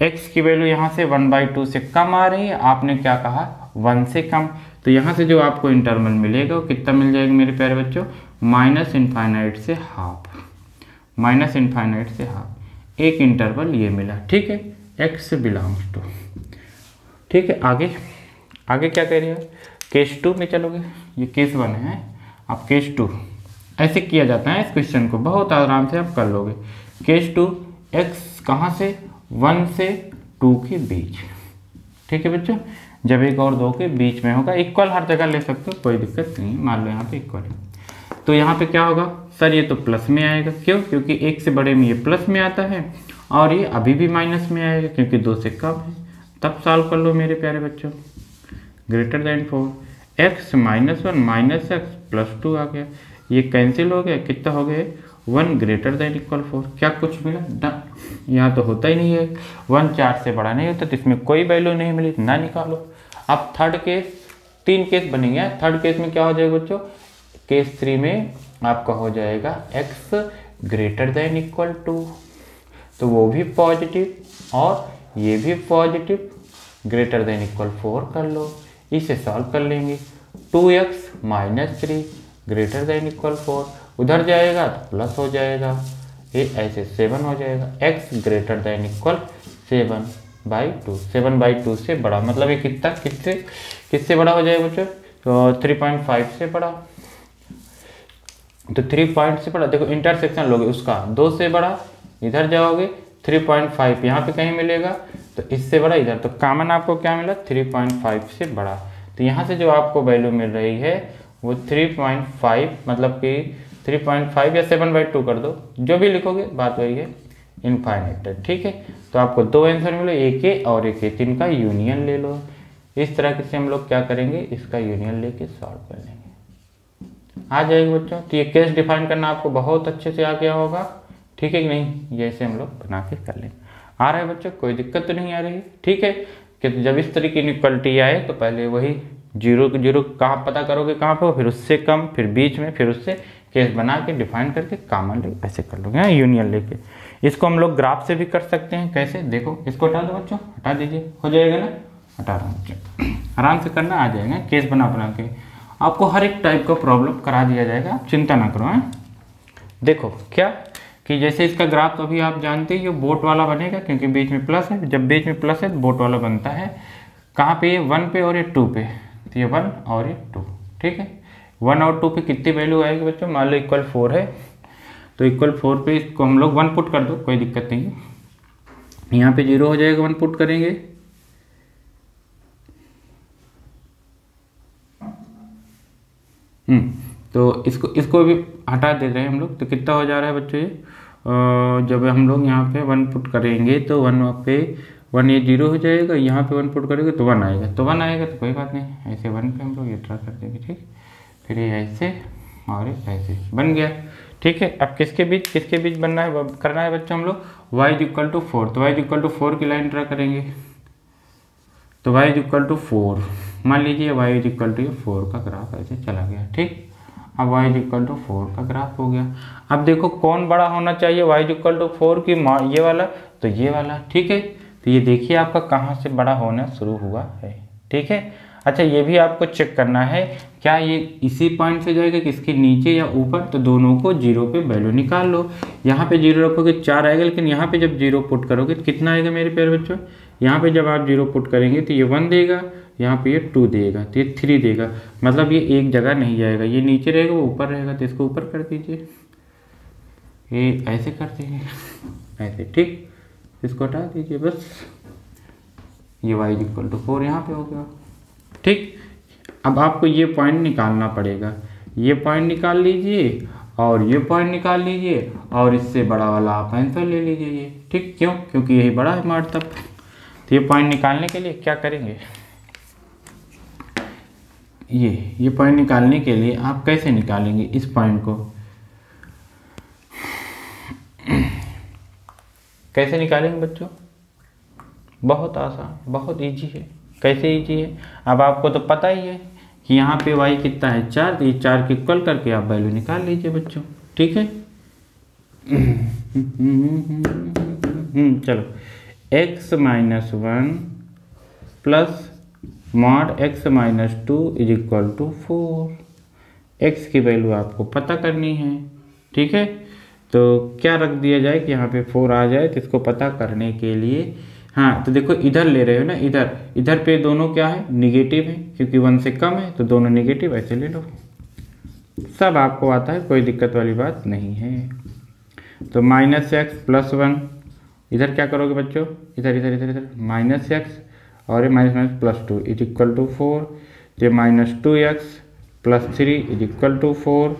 x की वैल्यू यहाँ से 1/2 से कम आ रही है, आपने क्या कहा 1 से कम, तो यहाँ से जो आपको इंटरवल मिलेगा वो कितना मिल जाएगा मेरे प्यारे बच्चों? -∞ से हाफ, -∞ से हाफ, एक इंटरवल ये मिला। ठीक है, x बिलोंग्स टू। ठीक है, आगे क्या कह रही है? केस 2 में चलोगे, ये केस 1 है, अब केस 2 ऐसे किया जाता है इस क्वेश्चन को, बहुत आराम से आप कर लोगे। केस 2, x कहाँ से? 1 से 2 के बीच। ठीक है बच्चों, जब 1 और 2 के बीच में होगा, इक्वल हर जगह ले सकते हो, कोई दिक्कत नहीं, मान लो यहाँ पे इक्वल है, तो यहाँ पे क्या होगा सर? ये तो प्लस में आएगा, क्यों? क्योंकि 1 से बड़े में ये प्लस में आता है, और ये अभी भी माइनस में आएगा क्योंकि 2 से कम है। तब सॉल्व कर लो मेरे प्यारे बच्चों, ग्रेटर देन 4, x -1 -x+2 आ गया, ये कैंसिल हो गया, कितना हो गया? 1 ग्रेटर देन इक्वल 4। क्या कुछ मिला? डन। यहाँ तो होता ही नहीं है, 1 4 से बड़ा नहीं होता, तो इसमें कोई वैल्यू नहीं मिली, ना निकालो। अब थर्ड केस, 3 केस बनेंगे। थर्ड केस में क्या हो जाएगा बच्चों? केस 3 में आपका हो जाएगा x ग्रेटर देन इक्वल 2, तो वो भी पॉजिटिव और ये भी पॉजिटिव, ग्रेटर देन इक्वल 4 कर लो, इसे सॉल्व कर लेंगे। 2x -3 ग्रेटर देन इक्वल 4, उधर जाएगा तो प्लस हो जाएगा, ये ऐसे 7 हो जाएगा। x ग्रेटर देन इक्वल 7/2, 7/2 से बड़ा, मतलब ये किससे बड़ा हो जाएगा बच्चों? तो 3.5 से बड़ा, तो 3 पॉइंट से बड़ा। देखो इंटरसेक्शन लोगे उसका, 2 से बड़ा, इधर जाओगे 3.5 यहाँ पे कहीं मिलेगा, तो इससे बड़ा इधर, तो कॉमन आपको क्या मिला? 3.5 से बड़ा। तो यहाँ से जो आपको वैल्यू मिल रही है वो 3.5, मतलब कि 3.5 या 7/2 कर दो, जो भी लिखोगे बात वही है, इनफाइनाइट है। ठीक है, तो आपको 2 आंसर मिले, एक ए और एक ए, तो इनका यूनियन ले लो। इस तरह से हम लोग क्या करेंगे, इसका यूनियन लेके सॉल्व कर लेंगे, आ जाएगा बच्चों। तो ये केस डिफाइन करना आपको बहुत अच्छे से आ गया होगा। ठीक है कि नहीं? ये ऐसे हम लोग बना के कर लेंगे। आ रहा है बच्चों, कोई दिक्कत तो नहीं आ रही? ठीक है, कि जब इस तरह की इनइक्वालिटी आए तो पहले वही 0 के 0 कहाँ पता करोगे, कहाँ पे, फिर उससे कम, फिर बीच में, फिर उससे केस बना के डिफाइन करके कॉमन ले ऐसे कर लोगे, हाँ, यूनियन लेके। इसको हम लोग ग्राफ से भी कर सकते हैं। कैसे? देखो, इसको हटा दो बच्चों, हटा दीजिए, हो जाएगा ना? हटा रहा हूँ बच्चों, आराम से करना, आ जाएगा। केस बना के आपको हर एक टाइप का प्रॉब्लम करा दिया जाएगा, आप चिंता ना करो। हैं, देखो क्या कि जैसे इसका ग्राफ तो अभी आप जानते ही हो, बोट वाला बनेगा, क्योंकि बीच में प्लस है। जब बीच में प्लस है तो बोट वाला बनता है। कहाँ पे? ये 1 पे और ये 2 पे, तो ये 1 और ये 2। ठीक है, 1 और 2 पे कितनी वैल्यू आएगी बच्चों? मान लो इक्वल 4 है, तो इक्वल 4 पे इसको हम लोग 1 पुट कर दो, कोई दिक्कत नहीं है। यहाँ पे 0 हो जाएगा, 1 पुट करेंगे, तो इसको भी हटा दे रहे हैं हम लोग। तो कितना हो जा रहा है बच्चों ये? जब हम लोग यहाँ पे 1 पुट करेंगे तो 1 पे 1 ये 0 हो जाएगा, यहाँ पे 1 पुट करेंगे तो 1 आएगा, तो 1 आएगा तो कोई बात नहीं, ऐसे 1 पे हम लोग ये ट्रा कर देंगे। ठीक, फिर ये ऐसे और ऐसे बन गया। ठीक है, अब किसके बीच बनना है, करना है बच्चों हम लोग? y = 4, तो y = 4 की लाइन ड्रा करेंगे, तो y = 4, मान लीजिए y = 4 का ग्राफ ऐसे चला गया। ठीक, अब y = 4 का ग्राफ हो गया। अब देखो कौन बड़ा होना चाहिए, y = 4 की ये वाला तो ये वाला। ठीक है, तो ये देखिए आपका कहाँ से बड़ा होना शुरू हुआ है। ठीक है, अच्छा ये भी आपको चेक करना है, क्या ये इसी पॉइंट से जाएगा कि इसके नीचे या ऊपर, तो दोनों को 0 पे वैल्यू निकाल लो। यहाँ पे 0 रखोगे 4 आएगा, लेकिन यहाँ पे जब 0 पुट करोगे तो कितना आएगा मेरे प्यारे बच्चों? यहाँ पे जब आप 0 पुट करेंगे तो ये 1 देगा, यहाँ पे ये 2 देगा, तो ये 3 देगा, मतलब ये एक जगह नहीं जाएगा, ये नीचे रहेगा वो ऊपर रहेगा, तो इसको ऊपर कर दीजिए, ये ऐसे कर दीजिए ऐसे। ठीक, इसको हटा दीजिए बस, ये y = 4 यहाँ पे हो गया। ठीक, अब आपको ये पॉइंट निकालना पड़ेगा, ये पॉइंट निकाल लीजिए और ये पॉइंट निकाल लीजिए, और इससे बड़ा वाला आप आंसर ले लीजिए ये। ठीक, क्यों? क्योंकि यही बड़ा है हमारा। तब तो ये पॉइंट निकालने के लिए क्या करेंगे, ये पॉइंट निकालने के लिए आप कैसे निकालेंगे इस पॉइंट को, कैसे निकालेंगे बच्चों? बहुत आसान, बहुत इजी है। कैसे इजी है? अब आपको तो पता ही है कि यहाँ पे y कितना है 4, तो ये 4 के इक्वल करके आप वैल्यू निकाल लीजिए बच्चों, ठीक है। चलो x minus 1 plus mod x minus 2 is equal to 4। x की वैल्यू आपको पता करनी है, ठीक है। तो क्या रख दिया जाए कि यहाँ पे 4 आ जाए, तो इसको पता करने के लिए हाँ, तो देखो इधर ले रहे हो ना, इधर पे दोनों क्या है, निगेटिव है, क्योंकि 1 से कम है तो दोनों निगेटिव, ऐसे ले लो। सब आपको आता है, कोई दिक्कत वाली बात नहीं है। तो माइनस एक्स प्लस 1, इधर क्या करोगे बच्चों, इधर इधर इधर इधर माइनस एक्स और ये minus minus plus 2 is equal to 4। तो minus 2x plus 3 is equal to 4।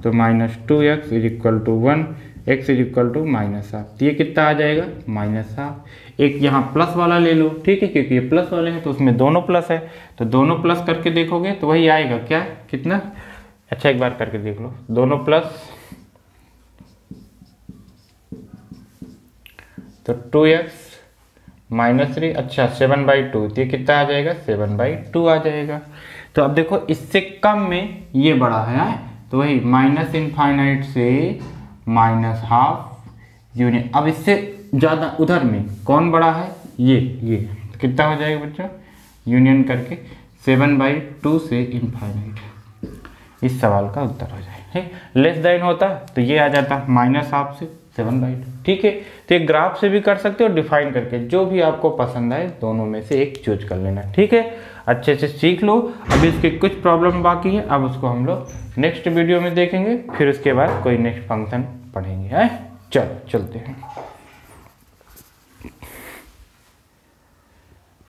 तो minus 2x is equal to 1, x is equal to minus half. तो ये कितना आ जाएगा, माइनस हाफ। एक यहाँ प्लस वाला ले लो, ठीक है, क्योंकि ये प्लस वाले हैं तो उसमें दोनों प्लस है, तो दोनों प्लस करके देखोगे तो वही आएगा क्या, कितना। अच्छा एक बार करके देख लो, दोनों प्लस, तो 2x माइनस 3, अच्छा 7/2, तो ये कितना आ जाएगा, 7/2 आ जाएगा। तो अब देखो इससे कम में ये बड़ा है, तो वही माइनस इनफाइनाइट से माइनस हाफ यूनियन। अब इससे ज़्यादा उधर में कौन बड़ा है, ये तो कितना हो जाएगा बच्चों, यूनियन करके 7/2 से इनफाइनाइट। इस सवाल का उत्तर हो जाए। लेस देन होता तो ये आ जाता माइनस हाफ से 7/2, ठीक है। तो एक ग्राफ से भी कर सकते हो, डिफाइन करके, जो भी आपको पसंद आए दोनों में से एक चूज कर लेना, ठीक है। अच्छे से सीख लो। अभी इसके कुछ प्रॉब्लम बाकी है, अब उसको हम लोग नेक्स्ट वीडियो में देखेंगे, फिर उसके बाद कोई नेक्स्ट फंक्शन पढ़ेंगे। है चलो चलते हैं।